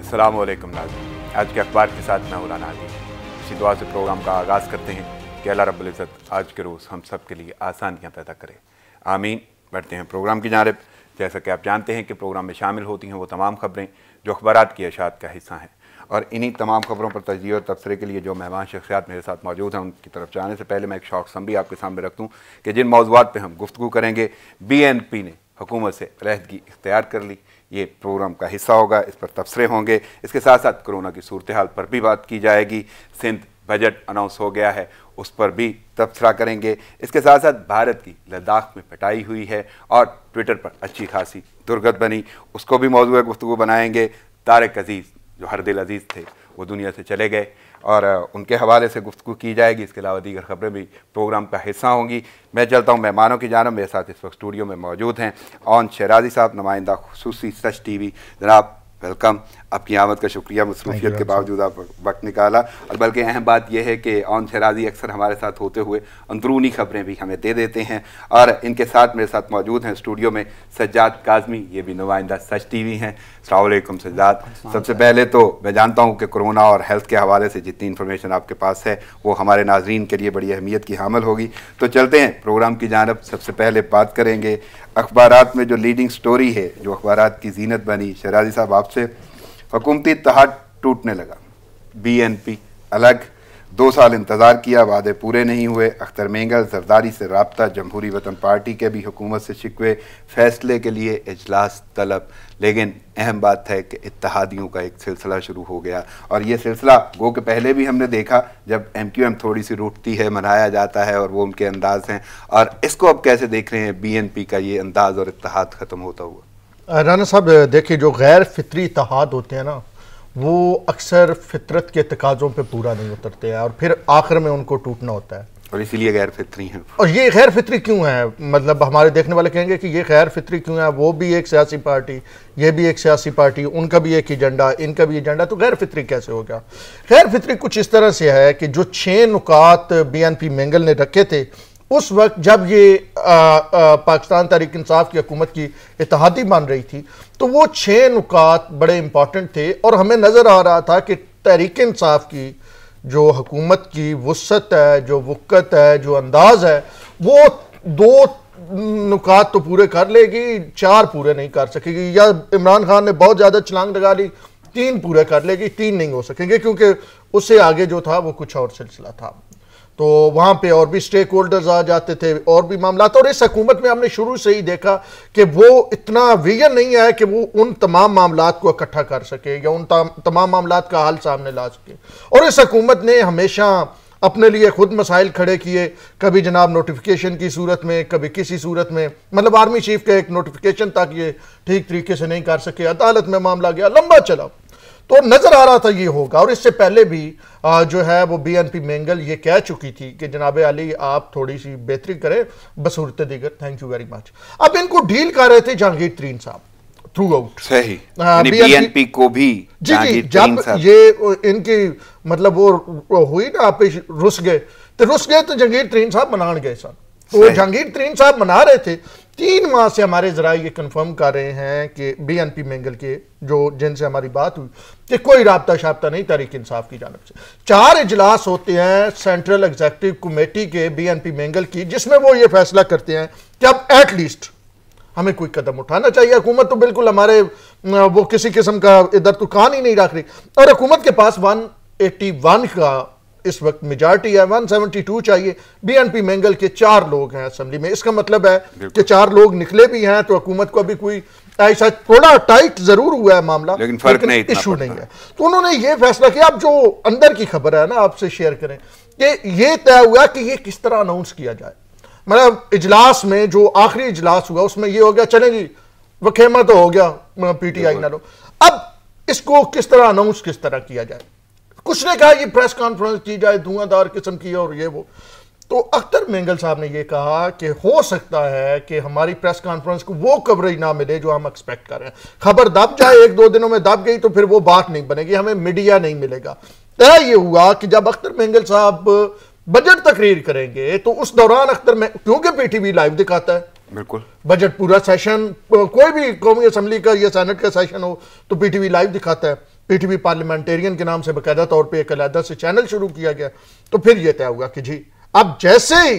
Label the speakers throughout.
Speaker 1: अस्सलामु अलैकुम नाज़रीन, आज के अखबार के साथ मैं हूं राना आदिल। इसी दुआ से प्रोग्राम का आगाज़ करते हैं कि अल्लाह रब्बुल इज़्ज़त आज के रोज़ हम सब के लिए आसानियाँ पैदा करे, आमीन। बढ़ते हैं प्रोग्राम की जानिब। जैसा कि आप जानते हैं कि प्रोग्राम में शामिल होती हैं वो तमाम ख़बरें जो अखबारात की अशात का हिस्सा हैं, और इन्हीं तमाम ख़बरों पर तजज़िये और तबसरे के लिए जो मेहमान शख्सियात मेरे साथ मौजूद हैं उनकी तरफ जाने से पहले मैं एक शॉर्ट समरी आपके सामने रख दूँ कि जिन मौज़ूआत पर हम गुफ्तगू करेंगे, BNP ने हुकूमत से अलहदगी इख्तियार कर ली, ये प्रोग्राम का हिस्सा होगा। इस पर तबसरे होंगे। इसके साथ साथ कोरोना की सूरत हाल पर भी बात की जाएगी। सिंध बजट अनाउंस हो गया है, उस पर भी तबसरा करेंगे। इसके साथ साथ भारत की लद्दाख में पिटाई हुई है और ट्विटर पर अच्छी खासी दुर्गत बनी, उसको भी मौजूद गुफ्तगू बनाएंगे। तारिक अजीज़ जो हर दिल अजीज़ थे वो दुनिया से चले गए और उनके हवाले से गुफ्तगू की जाएगी। इसके अलावा दीगर खबरें भी प्रोग्राम का हिस्सा होंगी। मैं चलता हूँ मेहमानों की जानब। मेरे साथ इस वक्त स्टूडियो में मौजूद हैं ऑन शराजी साहब, नुमाइंदा खुसूसी सच TV। जनाब वेलकम, आपकी आमद का शुक्रिया। मसरूफियत के बावजूद आप वक्त निकाला। और बल्कि अहम बात यह है कि ऑन शराजी अक्सर हमारे साथ होते हुए अंदरूनी खबरें भी हमें दे देते हैं। और इनके साथ मेरे साथ मौजूद हैं स्टूडियो में सज्जाद काज़मी, ये भी नुमाइंदा सच TV हैं। अस्सलाम वालेकुम सज्जाद। सबसे पहले तो मैं जानता हूँ कि कोरोना और हेल्थ के हवाले से जितनी इन्फॉर्मेशन आपके पास है वो हमारे नाजरीन के लिए बड़ी अहमियत की हामिल होगी। तो चलते हैं प्रोग्राम की जानब। सबसे पहले बात करेंगे अखबारात में जो लीडिंग स्टोरी है, जो अखबारात की जीनत बनी। शराजी साहब आपसे, हुकूमती इत्तेहाद टूटने लगा, BNP अलग, 2 साल इंतज़ार किया, वादे पूरे नहीं हुए। अख्तर मेंगल जरदारी से राब्ता, जमहूरी वतन पार्टी के भी हुकूमत से शिकवे, फैसले के लिए इजलास तलब। लेकिन अहम बात है कि इत्तेहादियों का एक सिलसिला शुरू हो गया, और ये सिलसिला गो के पहले भी हमने देखा जब MQM थोड़ी सी रूठती है, मनाया जाता है और वो उनके अंदाज हैं। और इसको अब कैसे देख रहे हैं BNP का ये अंदाज और इत्तेहाद ख़त्म होता हुआ?
Speaker 2: राना साहब देखिए, जो गैर फितरी इत्तेहाद होते हैं ना, वो अक्सर फितरत के तकाज़ों पे पूरा नहीं उतरते हैं और फिर आखिर में उनको टूटना होता है,
Speaker 1: और इसीलिए गैर फितरी हैं।
Speaker 2: और ये गैर फितरी क्यों है? मतलब हमारे देखने वाले कहेंगे कि ये गैर फितरी क्यों है? वो भी एक सियासी पार्टी, ये भी एक सियासी पार्टी, उनका भी एक एजेंडा, इनका भी एजेंडा, तो गैर फितरी कैसे हो गया? गैर फितरी कुछ इस तरह से है कि जो 6 नुकात BNP मेंगल ने रखे थे उस वक्त जब ये पाकिस्तान तहरीक इंसाफ की हुकूमत की इत्तेहादी बन रही थी, तो वो 6 नुकात बड़े इंपॉर्टेंट थे। और हमें नज़र आ रहा था कि तहरीक इंसाफ की जो हुकूमत की वुसअत है, जो वक़्त है, जो अंदाज़ है, वो 2 नुकात तो पूरे कर लेगी, 4 पूरे नहीं कर सकेगी। या इमरान खान ने बहुत ज़्यादा छलांग लगा ली, 3 पूरे कर लेगी, 3 नहीं हो सकेंगे, क्योंकि उससे आगे जो था वो कुछ और सिलसिला था। तो वहाँ पे और भी स्टेक होल्डर्स आ जाते थे, और भी मामला था। और इस हुकूमत में हमने शुरू से ही देखा कि वो इतना विजन नहीं है कि वो उन तमाम मामलात को इकट्ठा कर सके या उन तमाम मामलात का हल सामने ला सके। और इस हुकूमत ने हमेशा अपने लिए खुद मसाइल खड़े किए, कभी जनाब नोटिफिकेशन की सूरत में, कभी किसी सूरत में। मतलब आर्मी चीफ का एक नोटिफिकेशन तक ये ठीक तरीके से नहीं कर सके, अदालत में मामला गया, लंबा चला। तो नजर आ रहा था ये होगा। और इससे पहले भी जो है वो BNP मेंगल ये कह चुकी थी कि जनाब अली आप थोड़ी सी बेहतरी करें बसूरत दीगर, थैंक यू वेरी मच। अब इनको डील कर रहे थे जहांगीर तरीन साहब थ्रू आउट।
Speaker 1: सही, BNP को भी
Speaker 2: जी, जब ये इनकी मतलब वो हुई ना, आप रुस गए तो जहांगीर तरीन साहब मनान गए सन। तो जहांगीर तरीन साहब मना रहे थे। 3 माह से हमारे जरा ये कंफर्म कर रहे हैं कि BNP मेंगल के जो जिनसे हमारी बात हुई कि कोई राब्ता शाब्ता नहीं तहरीक इंसाफ की जानब से। 4 इजलास होते हैं सेंट्रल एग्जीक्यूटिव कमेटी के BNP मेंगल की, जिसमें वो ये फैसला करते हैं कि अब एटलीस्ट हमें कोई कदम उठाना चाहिए। हुकूमत तो बिल्कुल हमारे वो किसी किस्म का इधर तो कान ही नहीं रख रही, और हुकूमत के पास 181 का इस वक्त मेजॉरिटी है, 172 चाहिए। BNP मेंगल के 4 लोग हैं असेंबली में। इसका मतलब है कि 4 लोग निकले भी हैं, तो हुकूमत को अभी कोई ऐसा थोड़ा टाइट जरूर हुआ है मामला, लेकिन फर्क नहीं, इशू नहीं है। तो उन्होंने ये फैसला किया। अब जो अंदर की खबर है ना, आपसे शेयर करें कि ये तय हुआ कि ये किस तरह अनाउंस किया जाए। मतलब इजलास में जो आखिरी इजलास हुआ उसमें ये हो गया, चले जी वखेमा तो हो गया, PTI ना लो, अब इसको किस तरह अनाउंस किस तरह किया जाए। कुछ ने कहा ये प्रेस कॉन्फ्रेंस की जाए, धुआंधार किस्म की, और ये वो। तो अख्तर मेंगल साहब ने ये कहा कि हो सकता है कि हमारी प्रेस कॉन्फ्रेंस को वो कवरेज ना मिले जो हम एक्सपेक्ट कर रहे हैं। खबर दब जाए, 1-2 दिनों में दब गई तो फिर वो बात नहीं बनेगी, हमें मीडिया नहीं मिलेगा। तय ये हुआ कि जब अख्तर मेंगल साहब बजट तकरीर करेंगे तो उस दौरान अख्तर में, क्योंकि PTV लाइव दिखाता है,
Speaker 1: बिल्कुल
Speaker 2: बजट पूरा सेशन, कोई भी कौमी असम्बली का या सेनेट का सेशन हो तो PTV लाइव दिखाता है, PTV पार्लियामेंटेरियन के नाम से बाकायदा तौर पे एक अलहदा से चैनल शुरू किया गया। तो फिर यह तय होगा कि जी अब जैसे ही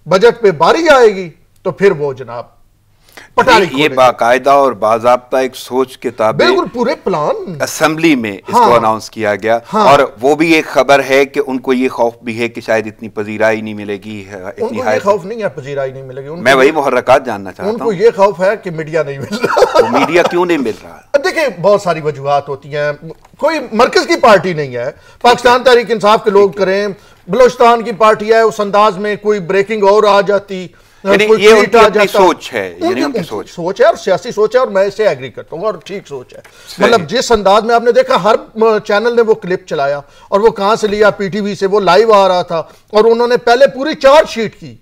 Speaker 2: बजट पे बारी आएगी तो फिर वो जनाब
Speaker 1: ये बाकायदा और बाज़ाब्ता एक सोच के ताबे
Speaker 2: बिल्कुल पूरे प्लान
Speaker 1: असेंबली में इसको अनाउंस किया गया। और वो भी एक खबर है कि उनको ये खौफ भी है कि शायद इतनी पजीराई नहीं मिलेगी,
Speaker 2: उनको ये खौफ नहीं है पजीराई नहीं मिलेगी।
Speaker 1: मैं वही मुहर्रकात जानना चाहता हूं।
Speaker 2: उनको ये खौफ है कि मीडिया नहीं मिल रहा।
Speaker 1: तो मीडिया क्यों नहीं मिल रहा?
Speaker 2: देखिए बहुत सारी वजूहात होती हैं, कोई मरकज की पार्टी नहीं है, पाकिस्तान तहरीक इंसाफ के लोग करें, बलोचिस्तान की पार्टी है, उस अंदाज में कोई ब्रेकिंग और आ जाती,
Speaker 1: ये उनकी अपनी सोच है, उनकी
Speaker 2: सोच है और सियासी सोच है और मैं इसे एग्री करता हूँ और ठीक सोच है। मतलब जिस अंदाज में आपने देखा हर चैनल ने वो क्लिप चलाया और वो कहां से लिया, PTV से, वो लाइव आ रहा था और उन्होंने पहले पूरी चार्जशीट की,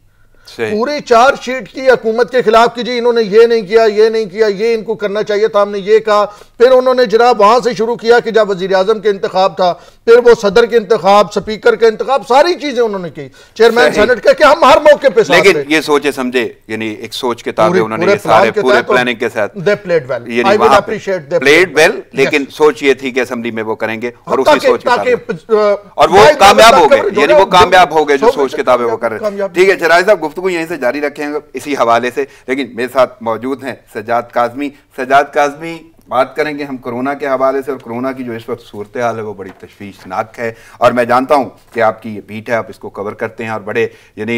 Speaker 2: पूरी चार्जशीट की हुकूमत के खिलाफ की, जी इन्होंने ये नहीं किया, ये नहीं किया, ये इनको करना चाहिए था, हमने ये कहा। फिर उन्होंने जनाब वहां से शुरू किया कि जब वजीर आजम के इंतखाब था, फिर वो सदर के इंतखाब, स्पीकर के इंतखाब, सारी चीजें उन्होंने की, चेयरमैन सेनेट का, कि हम हर मौके पे।
Speaker 1: लेकिन ये सोचे समझे, यानी एक सोच के ताबे उन्होंने सारे पूरे प्लानिंग के साथ
Speaker 2: they played well, I will appreciate they
Speaker 1: played well. लेकिन सोच ये थी कि असेंबली में वो करेंगे और उसी सोच के ताबे, और वो कामयाब हो गए, यानी वो कामयाब हो गए जो सोच के ताबे वो कर रहे हैं। ठीक है जराई साहब, गुफ्तगू यहीं से जारी रखेंगे इसी हवाले से। लेकिन मेरे साथ मौजूद हैं सज्जाद काज़मी। सज्जाद काज़मी, बात करेंगे हम कोरोना के हवाले से, और कोरोना की जो इस वक्त सूरत हाल है वो बड़ी तशवीशनाक है। और मैं जानता हूं कि आपकी ये बीट है, आप इसको कवर करते हैं और बड़े यानी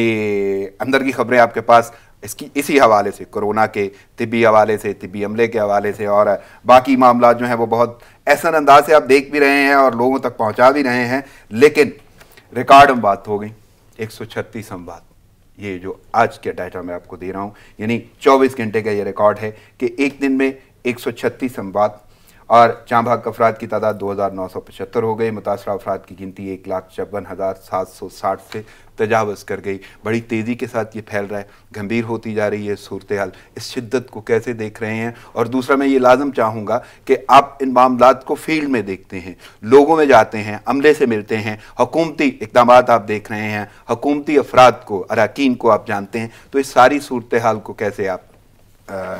Speaker 1: अंदर की खबरें आपके पास इसी हवाले से, कोरोना के तिब्बी हवाले से, तिब्बी अमले के हवाले से और बाकी मामला जो हैं वो बहुत ऐसा अंदाज से आप देख भी रहे हैं और लोगों तक पहुँचा भी रहे हैं। लेकिन रिकॉर्ड हम बात हो गई 136 संवाद, ये जो आज के डाटा मैं आपको दे रहा हूँ, यानी 24 घंटे का ये रिकॉर्ड है कि एक दिन में 136 संवाद, और जाँ भाग अफराद की तादाद 2975 हो गई। मुतासरा अफराद की गिनती 1,54,760 से तजावज़ कर गई। बड़ी तेज़ी के साथ ये फैल रहा है, गंभीर होती जा रही है सूरत हाल। इस शिद्दत को कैसे देख रहे हैं? और दूसरा मैं ये लाजम चाहूँगा कि आप इन मामलात को फील्ड में देखते हैं, लोगों में जाते हैं, अमले से मिलते हैं, हुकूमती इक़दाम आप देख रहे हैं, हुकूमती अफराद को, अरकान को आप जानते हैं, तो इस सारी सूरत हाल को कैसे आप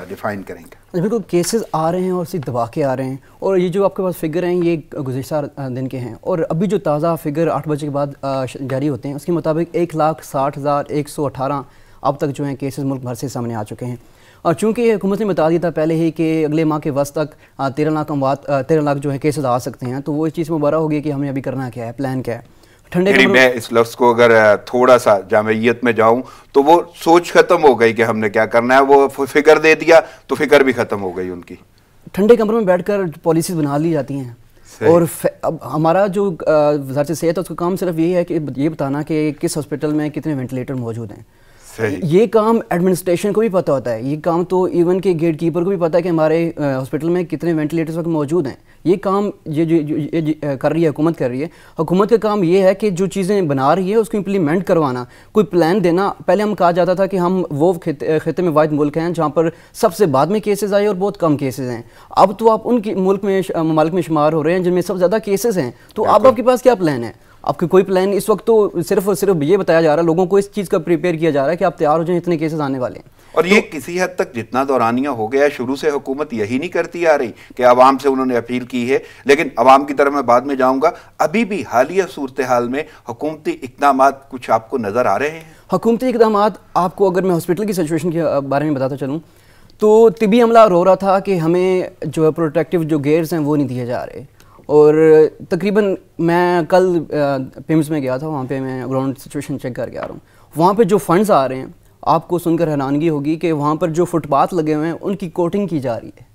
Speaker 1: डिफाइन करेंगे?
Speaker 3: बिल्कुल, केसेस आ रहे हैं और सिर्फ दबा के आ रहे हैं, और ये जो आपके पास फिगर हैं ये गुज़िश्ता दिन के हैं, और अभी जो ताज़ा फिगर 8 बजे के बाद जारी होते हैं उसके मुताबिक 1,60,118 अब तक जो हैं केसेस मुल्क भर से सामने आ चुके हैं। और चूँकि हुकूमत ने बता दिया था पहले ही कि अगले माह के वस्त तक 13 लाख जो है केसेस आ सकते हैं, तो वो इस चीज़ में मुबारक हो गई कि हमें अभी करना क्या है, प्लान क्या है।
Speaker 1: मैं इस लफ्ज़ को अगर थोड़ा सा जामियत में जाऊं तो वो सोच खत्म हो गई कि हमने क्या करना है, वो फिक्र दे दिया तो फिक्र भी खत्म हो गई उनकी।
Speaker 3: ठंडे कमरों में बैठकर पॉलिसीज बना ली जाती हैं, और अब हमारा जो वज़ारत सेहत है उसका काम सिर्फ यही है कि ये बताना कि किस हॉस्पिटल में कितने वेंटिलेटर मौजूद हैं। ये काम एडमिनिस्ट्रेशन को भी पता होता है, ये काम तो इवन के गेट कीपर को भी पता है कि हमारे हॉस्पिटल में कितने वेंटिलेटर्स वक्त मौजूद हैं। ये काम ये कर रही है हुकूमत, कर रही है। हुकूमत का काम ये है कि जो चीज़ें बना रही है उसको इम्प्लीमेंट करवाना, कोई प्लान देना। पहले हम कहा जाता था कि हम वो खिते में वाहिद मुल्क हैं जहाँ पर सबसे बाद में केसेस आए और बहुत कम केसेस हैं। अब तो आप उन मुल्क में ममालिक में शुमार हो रहे हैं जिनमें सबसे ज़्यादा केसेस हैं। तो अब आपके पास क्या प्लान है? आपके कोई प्लान इस वक्त तो सिर्फ और सिर्फ ये बताया जा रहा है, लोगों को इस चीज़ का प्रिपेयर किया जा रहा है कि आप तैयार हो जाएं, इतने केसेस आने वाले हैं।
Speaker 1: और ये किसी हद तक जितना दौरानिया हो गया है, शुरू से हुकूमत यही नहीं करती आ रही कि आवाम से उन्होंने अपील की है, लेकिन आवाम की तरफ मैं बाद में जाऊंगा। अभी भी हालिया सूरत हाल में हुकूमती इक़दाम कुछ आपको नज़र आ रहे हैं?
Speaker 3: हुकूमती इक़दाम आपको, अगर मैं हॉस्पिटल की सिचुएशन के बारे में बताता चलूँ तो तिब्बी अमला रो रहा था कि हमें जो है प्रोटेक्टिव जो गेयर्स हैं वो नहीं दिए जा रहे। और तकरीबन मैं कल पिम्स में गया था, वहाँ पे मैं ग्राउंड सिचुएशन चेक करके आ रहा हूँ। वहाँ पे जो फंड्स आ रहे हैं, आपको सुनकर हैरानगी होगी कि वहाँ पर जो फुटपाथ लगे हुए हैं उनकी कोटिंग की जा रही है।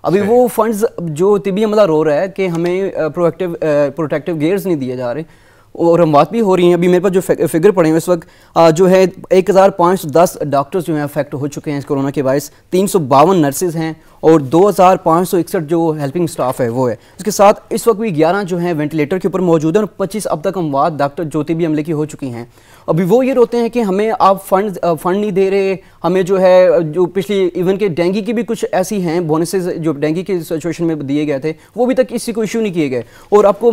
Speaker 3: अभी वो फंड्स जो तिब्बी अमला रो रहा है कि हमें प्रोटेक्टिव गेयर्स नहीं दिए जा रहे, और हम बात भी हो रही हैं। अभी मेरे पास जो फिगर पड़े हैं इस वक्त जो है 1510 डॉक्टर्स जो हैं अफेक्ट हो चुके हैं इस कोरोना के बायस, 352 नर्सेज हैं और 2561 जो हेल्पिंग स्टाफ है वो है। इसके साथ इस वक्त भी 11 जो हैं वेंटिलेटर के ऊपर मौजूद हैं और 25 अब तक अमवात डॉक्टर जो तिब्बी अमले की हो चुकी हैं। अभी वो ये रोते हैं कि हमें आप फंड नहीं दे रहे, हमें जो है जो पिछली इवन के डेंगू की भी कुछ ऐसी हैं बोनसेस जो डेंगू की सिचुएशन में दिए गए थे, वो अभी तक किसी को इशू नहीं किए गए। और आपको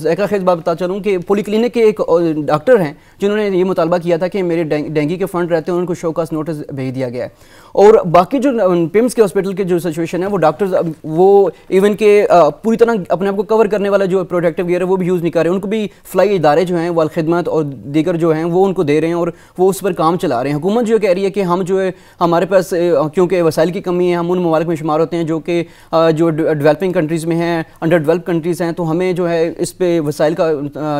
Speaker 3: एक खेज बात बता चलूँ कि पॉलीक्लिनिक के एक डॉक्टर हैं जिन्होंने ये मुतालबा किया था कि मेरे डेंगू के फंड रहते हैं, उनको शो कास्ट नोटिस भेज दिया गया है। और बाकी जो पिम्स के हॉस्पिटल के जो सिचुएशन है वो डॉक्टर्स वो इवन के पूरी तरह अपने आप को कवर करने वाला जो प्रोटेक्टिव गियर है वो भी यूज़ नहीं कर रहे हैं। उनको भी फ्लाई इदारे जो हैं वाल खिदमत और दीगर जो हैं वो उनको दे रहे हैं और वो उस पर काम चला रहे हैं। हुकूमत जो कह रही है कि हम जो है हमारे पास क्योंकि वसाइल की कमी है, हम उन ममालिक में शुमार होते हैं जो कि जो डेवलपिंग कंट्रीज़ में हैं, अंडर डेवलप कंट्रीज़ हैं, तो हमें जो है इस पे वसाइल का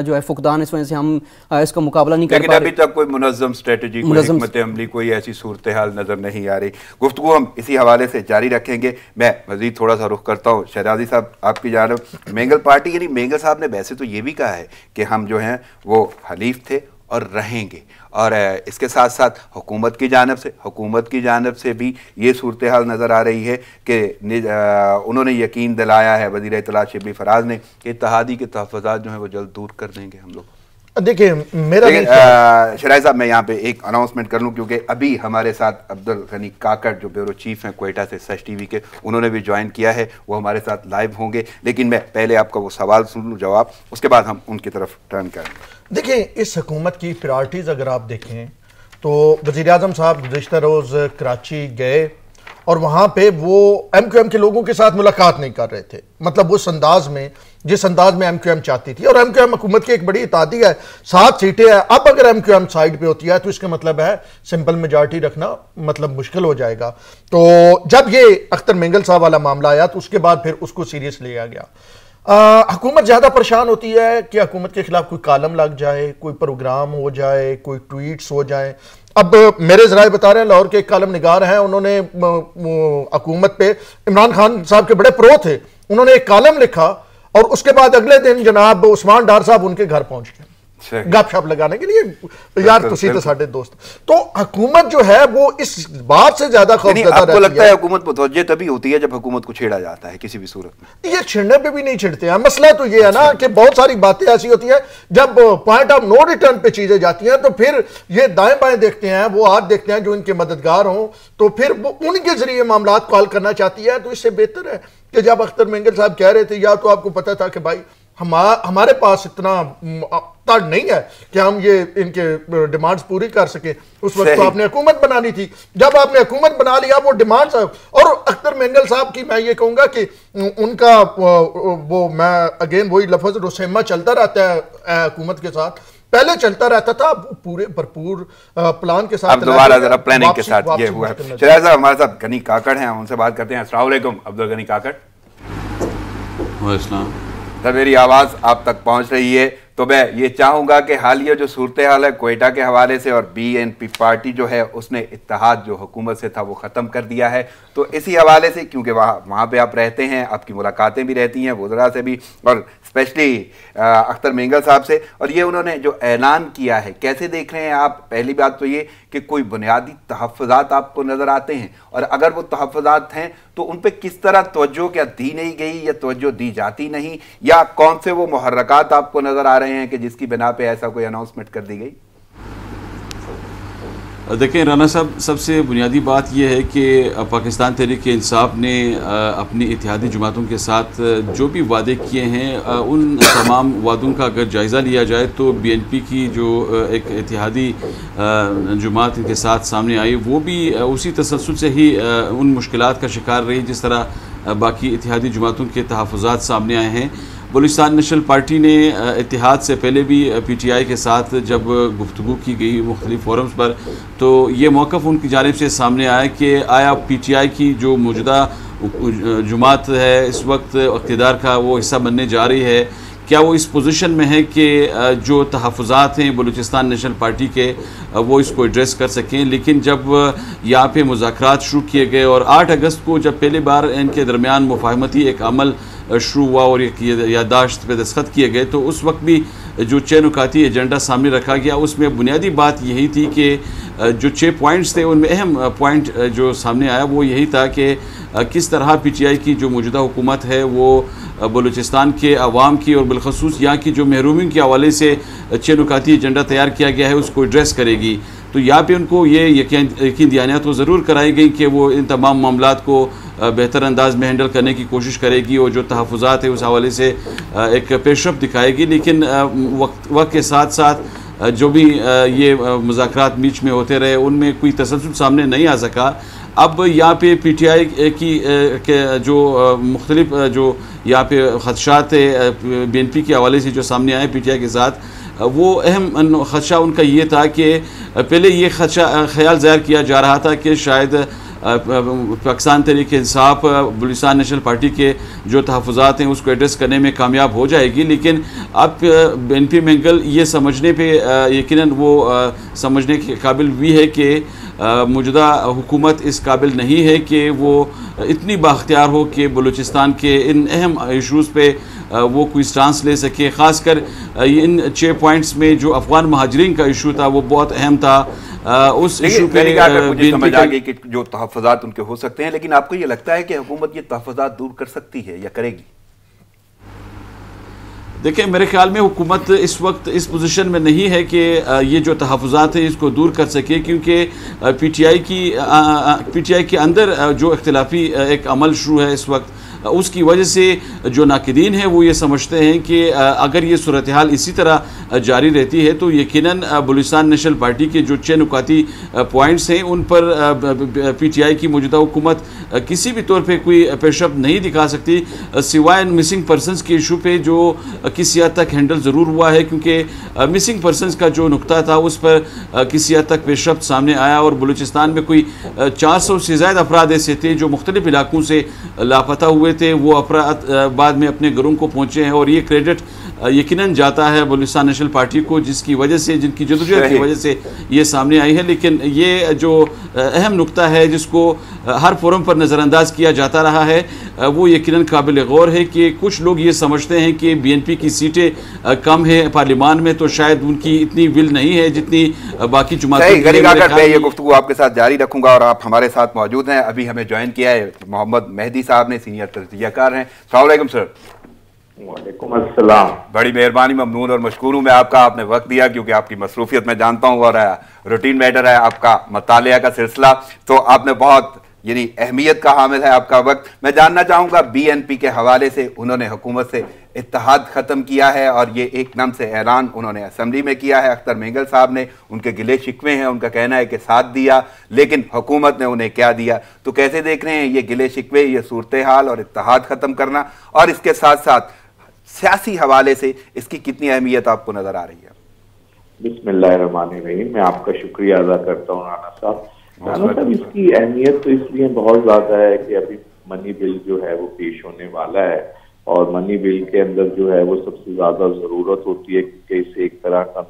Speaker 3: जो है फुकदान, इस वजह से हम इसका मुकाबला नहीं कर पा रहे।
Speaker 1: लेकिन अभी तक कोई मुनज़्ज़म स्ट्रेटजी, कोई हिकमत अमली, कोई ऐसी सूरत हाल नज़र नहीं आ रही। गुफ्तगू हम इसी हवाले से जारी रखेंगे। मैं मज़ीद थोड़ा सा रुख करता हूँ शहराजी साहब आपकी जानिब। मेंगल पार्टी यानी मेंगल साहब ने वैसे तो ये भी कहा है कि हम जो हैं वो हलीफ थे और रहेंगे, और इसके साथ साथ हुकूमत की जानिब से भी ये सूरत हाल नज़र आ रही है कि उन्होंने यकीन दिलाया है वज़ीर इत्तलात शिबली फराज ने कि इत्तेहादी के तहफ़्फ़ुज़ात जो हैं वो जल्द दूर कर देंगे हम लोग।
Speaker 2: देखिए मेरा
Speaker 1: शराय साहब मैं यहाँ पे एक अनाउंसमेंट कर लूँ, क्योंकि अभी हमारे साथ अब्दुल गनी काकड़ जो ब्यूरो चीफ हैं कोयटा से सच टीवी के, उन्होंने भी ज्वाइन किया है, वो हमारे साथ लाइव होंगे। लेकिन मैं पहले आपका वो सवाल सुन लूँ जवाब, उसके बाद हम उनकी तरफ टर्न करेंगे।
Speaker 2: देखिए इस हुकूमत की प्रायोरिटीज़ अगर आप देखें तो वज़ीर आज़म साहब गुज़िश्ता रोज़ कराची गए और वहाँ पे वो MQM के लोगों के साथ मुलाकात नहीं कर रहे थे, मतलब उस अंदाज में जिस अंदाज में MQM चाहती थी। और MQM हुकूमत की एक बड़ी इत्तेहादी है, 7 सीटें हैं। अब अगर MQM साइड पे होती है तो इसका मतलब है सिंपल मेजॉरिटी रखना मतलब मुश्किल हो जाएगा। तो जब ये अख्तर मेंगल साहब वाला मामला आया तो उसके बाद फिर उसको सीरियस लिया गया। हुकूमत ज़्यादा परेशान होती है कि हुकूमत के खिलाफ कोई कालम लग जाए, कोई प्रोग्राम हो जाए, कोई ट्वीट्स हो जाए। अब मेरे ज़राए बता रहे हैं, लाहौर के एक कालम निगार हैं, उन्होंने हुकूमत पे इमरान खान साहब के बड़े प्रो थे, उन्होंने एक कालम लिखा और उसके बाद अगले दिन जनाब उस्मान डार साहब उनके घर पहुंच गए गपशप लगाने के लिए। यार तुसी तो साढ़े दोस्त। तो हुकूमत जो है वो इस बात से ज्यादा खौफजदा
Speaker 1: आपको लगता है हुकूमत मुतवज्जे तभी होती है जब हुकूमत को छेड़ा जाता है किसी भी सूरत में?
Speaker 2: ये छेड़ने पे भी नहीं छिड़ते हैं। मसला तो ये है ना कि बहुत सारी बातें ऐसी होती हैं जब पॉइंट ऑफ नो रिटर्न पे चीजें जाती हैं तो फिर ये दाएं बाएं देखते हैं, वो हाथ देखते हैं जो इनके मददगार हों, तो फिर वो उनके जरिए मामला को हल करना चाहती है। तो इससे बेहतर है कि जब अख्तर मेंगल साहब कह रहे थे, या तो आपको पता था कि भाई हमारे पास इतना तड़ नहीं है कि हम ये इनके डिमांड्स पूरी कर सके, उस वक्त तो आपने हुकूमत बनानी थी। जब आपने हुकूमत बना लिया वो डिमांड्स, और अख्तर मेंगल साहब की मैं ये कहूँगा कि उनका वो मैं अगेन वही लफ्ज़ रुसैमा चलता रहता है हुकूमत के साथ, पहले चलता रहता था पूरे भरपूर प्लान के साथ,
Speaker 1: दोबारा जरा प्लानिंग के साथ ये हुआ है। चलिए साहब हमारे साथ गनी काकड़ हैं, उनसे बात करते हैं। अस्सलाम वालेकुम अब्दुल गनी काकड़। सर मेरी आवाज़ आप तक पहुंच रही है तो मैं ये चाहूँगा कि हालिया जो सूरत हाल है कोयटा के हवाले से, और BNP पार्टी जो है उसने इत्तेहाद जो हुकूमत से था वो ख़त्म कर दिया है, तो इसी हवाले से क्योंकि वहाँ पे आप रहते हैं, आपकी मुलाकातें भी रहती हैं वज़रा से भी और स्पेशली अख्तर मेंगल साहब से, और ये उन्होंने जो ऐलान किया है कैसे देख रहे हैं आप? पहली बात तो ये कि कोई बुनियादी तहफ़्फ़ुज़ात आपको नज़र आते हैं, और अगर वो तहफ़्फ़ुज़ात हैं तो उन पर किस तरह तवज्जो क्या दी नहीं गई या तवज्जो दी जाती नहीं, या कौन से वो मुहर्रकात आपको नज़र आ रहे हैं कि जिसकी बिना पे ऐसा कोई अनाउंसमेंट कर दी गई?
Speaker 4: देखें राना साहब, सबसे बुनियादी बात यह है कि पाकिस्तान तहरीक इंसाफ ने अपनी इत्तेहादी जमातों के साथ जो भी वादे किए हैं उन तमाम वादों का अगर जायज़ा लिया जाए तो BNP की जो एक इत्तेहादी जमात इनके साथ सामने आई वो भी उसी तसलसल से ही उन मुश्किलात का शिकार रही जिस तरह बाकी इत्तेहादी जमातों के तहफ़्फ़ुज़ात सामने आए हैं। बलूचिस्तान नेशनल पार्टी ने इत्तेहाद से पहले भी PTI के साथ जब गुफ्तगू की गई मुख्तलिफ फोरम्स पर, तो ये मौक़िफ़ उनकी जानिब से सामने आया कि आया PTI की जो मौजूदा जमात है इस वक्त इक़्तिदार का वो हिस्सा बनने जा रही है, क्या वो इस पोजीशन में है कि जो तहफ़्फ़ुज़ात हैं बलूचिस्तान नेशनल पार्टी के वो इसको एड्रेस कर सकें। लेकिन जब यहाँ पे मुज़ाकरात शुरू किए गए और 8 अगस्त को जब पहली बार इनके दरमियान मुफ़ाहमती एक अमल शुरू हुआ और एक याददाश्त पे दस्तखत किए गए, तो उस वक्त भी जो 6 नुकाती एजेंडा सामने रखा गया उसमें बुनियादी बात यही थी कि जो 6 पॉइंट्स थे उनमें अहम पॉइंट जो सामने आया वो यही था कि किस तरह PTI की जो मौजूदा हुकूमत है वो बलूचिस्तान के अवाम की और बिलखसूस यहाँ की जो महरूमी के हवाले से 6 नुकाती एजेंडा तैयार किया गया है उसको एड्रेस करेगी। तो यहाँ पे उनको ये यकीन दिलाना तो ज़रूर कराई गई कि वो इन तमाम मामलात को बेहतर अंदाज में हैंडल करने की कोशिश करेगी और जो तहफ़्फ़ुज़ात है उस हवाले से एक पेशरफ़्त दिखाएगी। लेकिन वक्त के साथ साथ जो भी ये मुज़ाकरात बीच में होते रहे उनमें कोई तसल्सल सामने नहीं आ सका। अब यहाँ पे PTI की जो मुख्तलिफ जो यहाँ पे खदशात BNP के हवाले से जो सामने आए PTI के साथ, वो अहम खदशा उनका ये था कि पहले ये खदशा ख्याल ज़ाहिर किया जा रहा था कि शायद पाकिस्तान तहरीक इंसाफ बलूचिस्तान नेशनल पार्टी के जो तहफ़्फ़ुज़ात हैं उसको एड्रेस करने में कामयाब हो जाएगी, लेकिन अब BNP मैंगल ये समझने पे यकीनन वो समझने के काबिल भी है कि मौजूदा हुकूमत इस काबिल नहीं है कि वो इतनी बाख्तियार हो कि बलूचिस्तान के इन अहम इशूज़ पे वो कोई स्टांस ले सके। ख़ासकर इन 6 पॉइंट्स में जो अफ़गान महाजरीन का इशू था वो बहुत अहम था। उस इशू पे
Speaker 1: मुझे समझ आ गई कि जो तहफ़्फ़ुज़ात उनके हो सकते हैं, लेकिन आपको ये लगता है कि हुकूमत ये तहफ़्फ़ुज़ात दूर कर सकती है या करेगी?
Speaker 4: देखिए, मेरे ख्याल में हुकूमत इस वक्त इस पोजीशन में नहीं है कि ये जो तहफ़्फ़ुज़ात हैं इसको दूर कर सके, क्योंकि PTI के अंदर जो इख्तिलाफी एक अमल शुरू है इस वक्त, उसकी वजह से जो नाक़िदीन हैं वो ये समझते हैं कि अगर ये सूरत हाल इसी तरह जारी रहती है तो यकीनन बलूचिस्तान नेशनल पार्टी के जो 6 नुकाती पॉइंट्स हैं उन पर PTI की मौजूदा हुकूमत किसी भी तौर पे कोई पेशरफ्त नहीं दिखा सकती, सिवाय मिसिंग पर्सनस के इशू पे जो किसी हद तक हैंडल ज़रूर हुआ है, क्योंकि मिसिंग पर्सनस का जो नुकता था उस पर किसी हद तक पेशरफ्त सामने आया और बलूचिस्तान में कोई 400 से ज़्यादा अफराद ऐसे थे जो मुख्तलिफ इलाकों से लापता हुए थे। वो अफराद बाद में अपने घरों को पहुंचे हैं और ये क्रेडिट यकीनन जाता है बलूचिस्तान नेशनल पार्टी को, जिसकी वजह से, जिनकी जदोजहद की वजह से ये सामने आई है। लेकिन ये जो अहम नुकता है जिसको हर फोरम पर नज़रअंदाज किया जाता रहा है, वो यकीनन काबिल गौर है कि कुछ लोग ये समझते हैं कि BNP की सीटें कम है पार्लियामान में, तो शायद उनकी इतनी विल नहीं है जितनी बाकी जमातें।
Speaker 1: मैं ये गुफ्तगू आपके साथ जारी रखूंगा और आप हमारे साथ मौजूद हैं। अभी हमें ज्वाइन किया है मोहम्मद मेहदी साहब ने, सीनियर तजज़ियाकार हैं। अस्सलाम वालेकुम सर।
Speaker 5: वालेकुम अस्सलाम।
Speaker 1: बड़ी मेहरबानी, ममनून और मशकूर हूँ मैं आपका, आपने वक्त दिया, क्योंकि आपकी मसरूफियत मैं जानता हूँ और रूटीन मैटर है आपका मतालिया का सिलसिला, तो आपने बहुत यानी अहमियत का हामिल है आपका वक्त। मैं जानना चाहूँगा BNP के हवाले से, उन्होंने हुकूमत से इत्तेहाद ख़त्म किया है और ये एक दम से ऐलान उन्होंने असम्बली में किया है। अख्तर मेंगल साहब ने उनके गिले शिकवे हैं, उनका कहना है कि साथ दिया, लेकिन हुकूमत ने उन्हें क्या दिया। तो कैसे देख रहे हैं ये गिले शिकवे, ये सूरत हाल और इत्तेहाद ख़त्म करना, और इसके साथ साथ सियासी हवाले से इसकी कितनी अहमियत आपको नजर आ रही है?
Speaker 5: बिस्मिल्लाहिर्रहमानिर्रहीम। मैं आपका शुक्रिया अदा करता हूँ राना साहब। राना साहब, इसकी अहमियत तो इसलिए बहुत ज्यादा है कि अभी मनी बिल जो है वो पेश होने वाला है, और मनी बिल के अंदर जो है वो सबसे ज्यादा जरूरत होती है क्योंकि इसे एक तरह का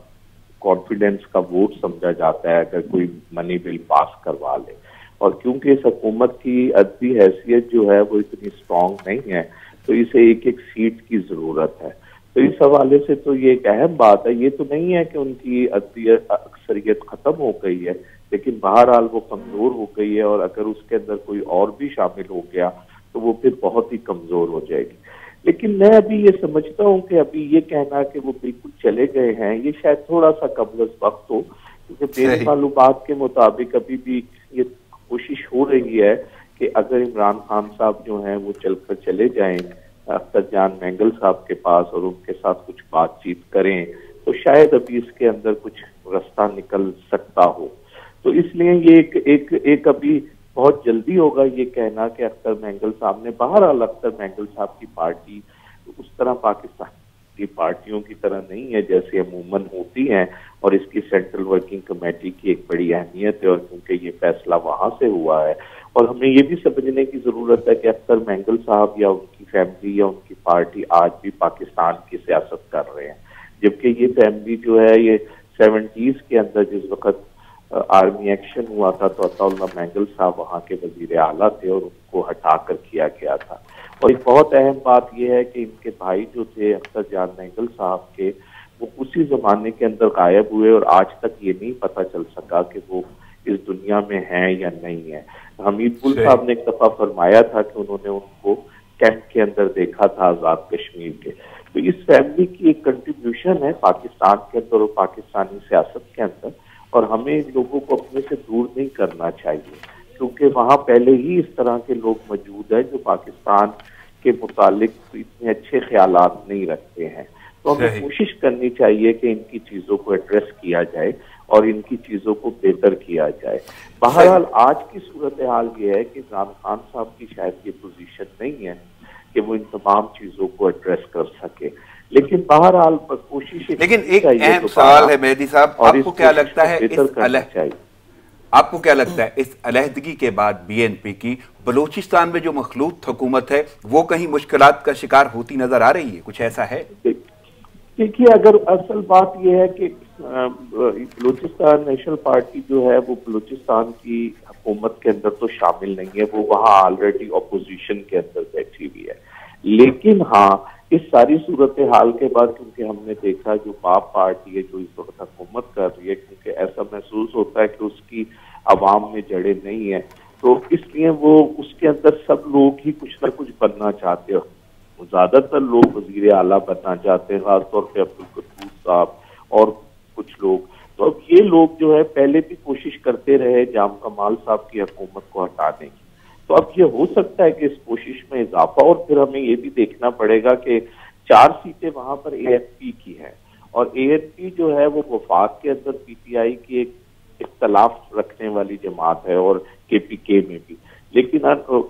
Speaker 5: कॉन्फिडेंस का वोट समझा जाता है अगर कोई मनी बिल पास करवा ले, और क्योंकि इस हुकूमत की अदबी हैसियत जो है वो इतनी स्ट्रॉन्ग नहीं है तो इसे एक एक सीट की जरूरत है। तो इस हवाले से तो ये एक अहम बात है। ये तो नहीं है कि उनकी अक्सरियत खत्म हो गई है, लेकिन बहरहाल वो कमजोर हो गई है, और अगर उसके अंदर कोई और भी शामिल हो गया तो वो फिर बहुत ही कमजोर हो जाएगी। लेकिन मैं अभी ये समझता हूँ कि अभी ये कहना कि वो बिल्कुल चले गए हैं, ये शायद थोड़ा सा कबल वक्त हो, क्योंकि मेरे मालूमात के मुताबिक अभी भी ये कोशिश हो रही है कि अगर इमरान खान साहब जो हैं वो चलकर चले जाएं अख्तर जान मेंगल साहब के पास और उनके साथ कुछ बातचीत करें तो शायद अभी इसके अंदर कुछ रास्ता निकल सकता हो। तो इसलिए ये एक अभी बहुत जल्दी होगा ये कहना कि अख्तर मेंगल साहब ने, बहरहाल अख्तर मेंगल साहब की पार्टी उस तरह पाकिस्तान की पार्टियों की तरह नहीं है जैसे अमूमन होती हैं, और इसकी सेंट्रल वर्किंग कमेटी की एक बड़ी अहमियत है, और क्योंकि ये फैसला वहां से हुआ है, और हमें ये भी समझने की जरूरत है कि अख्तर मेंगल साहब या उनकी फैमिली या उनकी पार्टी आज भी पाकिस्तान की सियासत कर रहे हैं, जबकि ये फैमिली जो है ये 70s के अंदर जिस वक्त आर्मी एक्शन हुआ था तो अताउल्लाह मेंगल साहब वहाँ के वजीर आला थे और उनको हटाकर किया गया था। और एक बहुत अहम बात यह है कि इनके भाई जो थे अख्तर जान मेंगल साहब के, वो उसी जमाने के अंदर गायब हुए और आज तक ये नहीं पता चल सका कि वो इस दुनिया में हैं या नहीं है। हमीद गुल साहब ने एक दफा फरमाया था कि उन्होंने उनको कैंप के अंदर देखा था आजाद कश्मीर के। तो इस फैमिली की एक कंट्रीब्यूशन है पाकिस्तान के अंदर और पाकिस्तानी सियासत के अंदर, और हमें इन लोगों को अपने से दूर नहीं करना चाहिए, क्योंकि वहाँ पहले ही इस तरह के लोग मौजूद हैं जो पाकिस्तान के मुतालिक इतने अच्छे ख्यालात नहीं रखते हैं। तो हमें कोशिश करनी चाहिए कि इनकी चीजों को एड्रेस किया जाए, और इनकी चीजों को बेहतर किया जाए। बहरहाल आज की सूरत हाल ये है कि इमरान खान साहब की शायद ये पोजीशन नहीं है कि वो इन तमाम चीजों को एड्रेस कर सके, लेकिन बहरहाल कोशिश,
Speaker 1: लेकिन एक अहम सवाल है मेहदी साहब, आपको क्या लगता है इस अलहदगी के बाद बीएनपी की बलूचिस्तान में जो मखलूत हुकूमत है वो कहीं मुश्किलात का शिकार होती नजर आ रही है? कुछ ऐसा है?
Speaker 5: देखिए, अगर असल बात यह है कि बलूचिस्तान नेशनल पार्टी जो है वो बलूचिस्तान की हुकूमत के अंदर तो शामिल नहीं है, वो वहाँ ऑलरेडी अपोजिशन के अंदर बैठी हुई है। लेकिन हाँ, इस सारी सूरत हाल के बाद क्योंकि हमने देखा जो बाप पार्टी है जो इस वक्त हुकूमत कर रही है, क्योंकि ऐसा महसूस होता है कि उसकी आवाम में जड़ें नहीं है, तो इसलिए वो उसके अंदर सब लोग ही कुछ ना कुछ बनना चाहते हो। ज्यादातर लोग वजीर आला बनना चाहते हैं, खासतौर पर अब्दुल कद्दूस साहब और कुछ लोग। तो अब ये लोग जो है पहले भी कोशिश करते रहे जाम कमाल साहब की हुकूमत को हटाने की, तो अब ये हो सकता है कि इस कोशिश में इजाफा, और फिर हमें ये भी देखना पड़ेगा कि 4 सीटें वहां पर ANP की हैं, और ANP जो है वो वफाक के अंदर PTI की एक इख्तलाफ रखने वाली जमात है और KPK में भी, लेकिन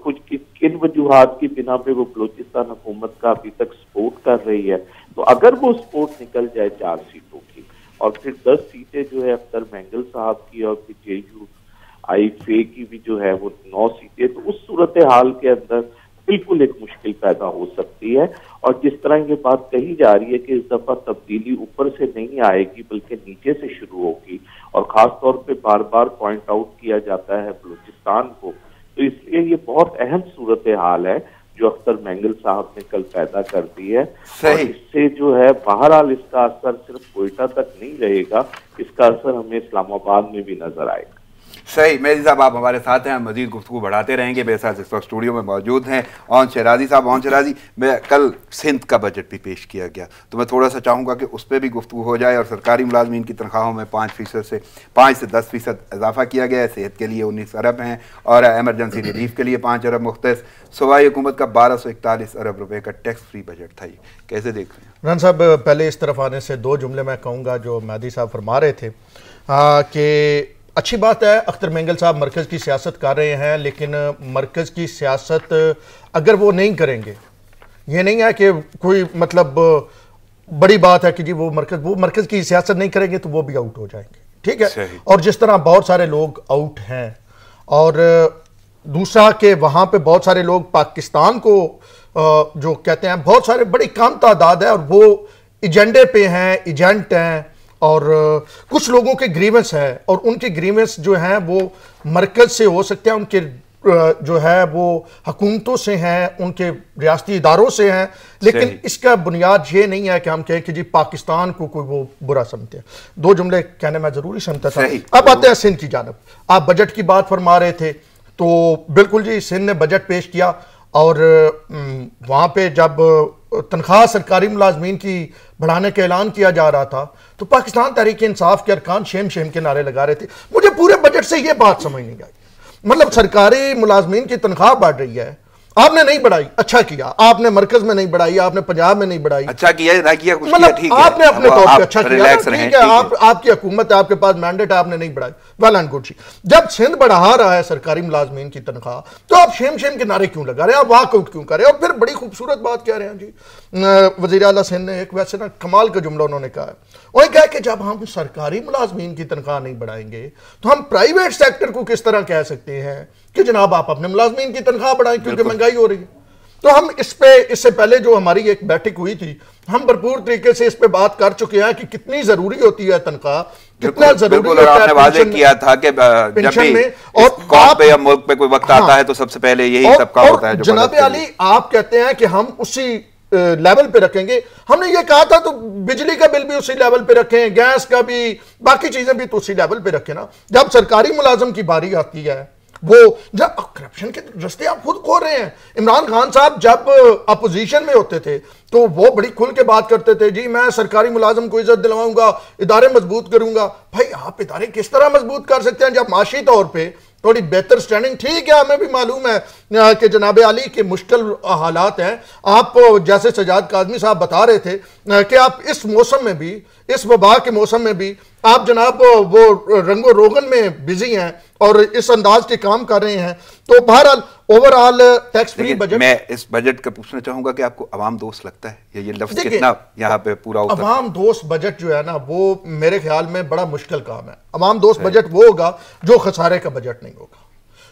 Speaker 5: कुछ किन वजूहात की बिना पे वो बलूचिस्तान हुकूमत का अभी तक सपोर्ट कर रही है। तो अगर वो सपोर्ट निकल जाए 4 सीटों की और फिर 10 सीटें जो है अख्तर मेंगल साहब की और फिर JUIFA की भी जो है वो 9 सीटें, तो उस सूरत हाल के अंदर बिल्कुल एक मुश्किल पैदा हो सकती है। और जिस तरह ये बात कही जा रही है कि इस दफा तब्दीली ऊपर से नहीं आएगी बल्कि नीचे से शुरू होगी, और खास तौर पे बार बार पॉइंट आउट किया जाता है बलूचिस्तान को, तो इसलिए ये बहुत अहम सूरत हाल है जो अख्तर मेंगल साहब ने कल पैदा कर दी है। और इससे जो है बहरहाल इसका असर सिर्फ कोयटा तक नहीं रहेगा, इसका असर हमें इस्लामाबाद में भी नजर आएगा।
Speaker 1: सही, मेहदी साहब आप हमारे साथ हैं, हम मजीद गुफ्तगू बढ़ाते रहेंगे। मेरे साथ इस वक्त स्टूडियो में मौजूद हैं ओन शहराजी साहब। ओन शहराजी, मैं कल सिंध का बजट भी पेश किया गया, तो मैं थोड़ा सा चाहूँगा कि उस पर भी गुफ्तगू हो जाए। और सरकारी मुलाजमीन की तनख्वाहों में 5% से 5 से 10% इजाफा किया गया है। सेहत के लिए 19 अरब हैं और एमरजेंसी रिलीफ के लिए 5 अरब मुख्तस। सूबाई हुकूमत का 1241 अरब रुपये का टैक्स फ्री बजट था। ये कैसे देख रहे हैं?
Speaker 2: रन साहब, पहले इस तरफ आने से 2 जुमले मैं कहूँगा जो मेहदी साहब फरमा रहे थे कि अच्छी बात है अख्तर मेंगल साहब मरकज़ की सियासत कर रहे हैं, लेकिन मरकज़ की सियासत अगर वो नहीं करेंगे, ये नहीं है कि कोई मतलब बड़ी बात है कि जी वो मरकज़ की सियासत नहीं करेंगे तो वो भी आउट हो जाएंगे, ठीक है। और जिस तरह बहुत सारे लोग आउट हैं, और दूसरा कि वहाँ पे बहुत सारे लोग पाकिस्तान को जो कहते हैं बहुत सारे बड़ी कम तादाद है और वो एजेंडे पे हैं, एजेंट हैं, और कुछ लोगों के ग्रीवेंस है और उनके ग्रीवेंस जो हैं वो मरकज से हो सकते हैं, उनके जो है वो हुकूमतों से हैं, उनके रियासती इदारों से हैं, लेकिन इसका बुनियाद ये नहीं है कि हम कहें कि जी पाकिस्तान को कोई वो बुरा समझते हैं। 2 जुमले कहने में जरूरी समझता था। अब आते हैं सिंध की जानब। आप बजट की बात फरमा रहे थे, तो बिल्कुल जी सिंध ने बजट पेश किया और वहाँ पे जब तनख्वाह सरकारी मुलाजमीन की बढ़ाने का ऐलान किया जा रहा था तो पाकिस्तान तहरीक इंसाफ के अरकान शेम शेम के नारे लगा रहे थे। मुझे पूरे बजट से ये बात समझ नहीं आई, मतलब सरकारी मुलाजमीन की तनख्वाह बढ़ रही है, आपने नहीं बढ़ाई, अच्छा किया, आपने मरकज में नहीं बढ़ाई, आपने पंजाब में नहीं बढ़ाई,
Speaker 1: अच्छा किया ना किया, कुछ
Speaker 2: मतलब
Speaker 1: किया,
Speaker 2: आपने अपने तौर पे अच्छा किया, ठीक है, आपकी हुकूमत है, आपके पास मैंडेट है, आपने नहीं बढ़ाई, वेल एंड गुड। जब सिंध बढ़ा रहा है सरकारी मुलाजमीन की तनख्वाह, तो आप शेम शेम के नारे क्यों लगा रहे हैं, आप वॉकआउट क्यों कर रहे हैं? और फिर बड़ी खूबसूरत बात कह रहे हैं जी, वज़ीर आला सिंध ने एक वैसे ना कमाल का जुमला उन्होंने कहा है, वही कहा कि जब हम सरकारी मुलाजमीन की तनख्वाह नहीं बढ़ाएंगे तो हम प्राइवेट सेक्टर को किस तरह कह सकते हैं कि जनाब आप अपने मुलाजमीन की तनख्वाह बढ़ाएं क्योंकि महंगाई हो रही है। तो हम इस पे इससे पहले जो हमारी एक बैठक हुई थी, हम भरपूर तरीके से इस पे बात कर चुके हैं कि कितनी जरूरी होती है तनख्वाह, कितना जरूरी होता है।
Speaker 1: आपने वाज़ेह किया था कि जब भी और कौम पे या मुल्क पे कोई वक्त आता है तो सबसे पहले यही सबका होता है।
Speaker 2: जनाब अली, आप कहते हैं कि हम उसी लेवल पे रखेंगे, हमने ये कहा था तो बिजली का बिल भी उसी लेवल पे रखें, गैस का भी, बाकी चीजें भी तो उसी लेवल पे रखें ना। जब सरकारी मुलाजम की बारी आती है, वो जब करप्शन के रास्ते आप खुद खोल रहे हैं। इमरान खान साहब जब अपोजिशन में होते थे तो वो बड़ी खुल के बात करते थे, जी मैं सरकारी मुलाजम को इज्जत दिलवाऊंगा, इदारे मजबूत करूंगा। भाई आप इदारे किस तरह मजबूत कर सकते हैं जब माशी तौर पे थोड़ी बेहतर स्टैंडिंग, ठीक है, हमें भी मालूम है कि जनाब आली के मुश्किल हालात हैं। आप जैसे सजाद काज़मी साहब बता रहे थे कि आप इस मौसम में भी, इस वबा के मौसम में भी आप जनाब वो रंगो रोगन में बिजी हैं और इस अंदाज के काम कर रहे हैं। तो बहरहाल ओवरऑल टैक्स फ्री बजट, मैं
Speaker 1: इस बजट का पूछना चाहूंगा कि आपको अवाम दोस्त लगता है? ये लफ्ज कितना यहाँ पे पूरा होता है?
Speaker 2: अवाम दोस्त बजट जो है ना, वो मेरे ख्याल में बड़ा मुश्किल काम है। अवाम दोस्त बजट वो होगा जो खसारे का बजट नहीं होगा।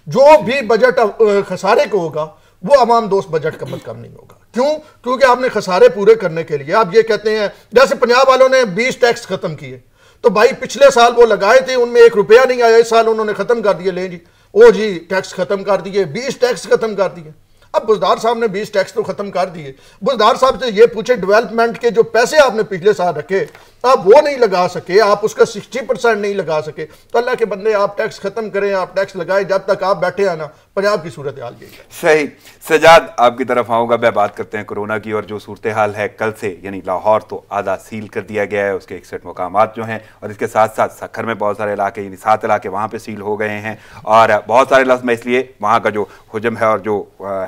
Speaker 2: जो भी बजट खसारे को होगा वो अवाम दोस्त बजट का कम नहीं होगा। क्यों? क्योंकि आपने खसारे पूरे करने के लिए आप ये कहते हैं, जैसे पंजाब वालों ने 20 टैक्स खत्म किए, तो भाई पिछले साल वो लगाए थे, उनमें 1 रुपया नहीं आया, इस साल उन्होंने खत्म कर दिए। ले जी, ओ जी टैक्स खत्म कर दिए, 20 टैक्स खत्म कर दिए। अब बुजदार साहब ने 20 टैक्स तो खत्म कर दिए। बुजदार साहब से ये पूछे डेवलपमेंट के जो पैसे आपने पिछले साल रखे आप वो नहीं लगा सके, आप उसका 60% नहीं लगा सके, तो अल्लाह के बंदे आप टैक्स खत्म करें, आप टैक्स लगाएं। जब तक आप बैठे हैं ना, पंजाब की सूरत हाल यही है।
Speaker 1: सही। सजाद, आपकी तरफ आऊंगा। मैं बात करते हैं कोरोना की और जो सूरत हाल है कल से, यानी लाहौर तो आधा सील कर दिया गया है, उसके 61 मकामात जो हैं, और इसके साथ साथ सखर में बहुत सारे इलाके, यानी 7 इलाके वहाँ पे सील हो गए हैं। और बहुत सारे लफ्ज़ में इसलिए वहाँ का जो हुजम है और जो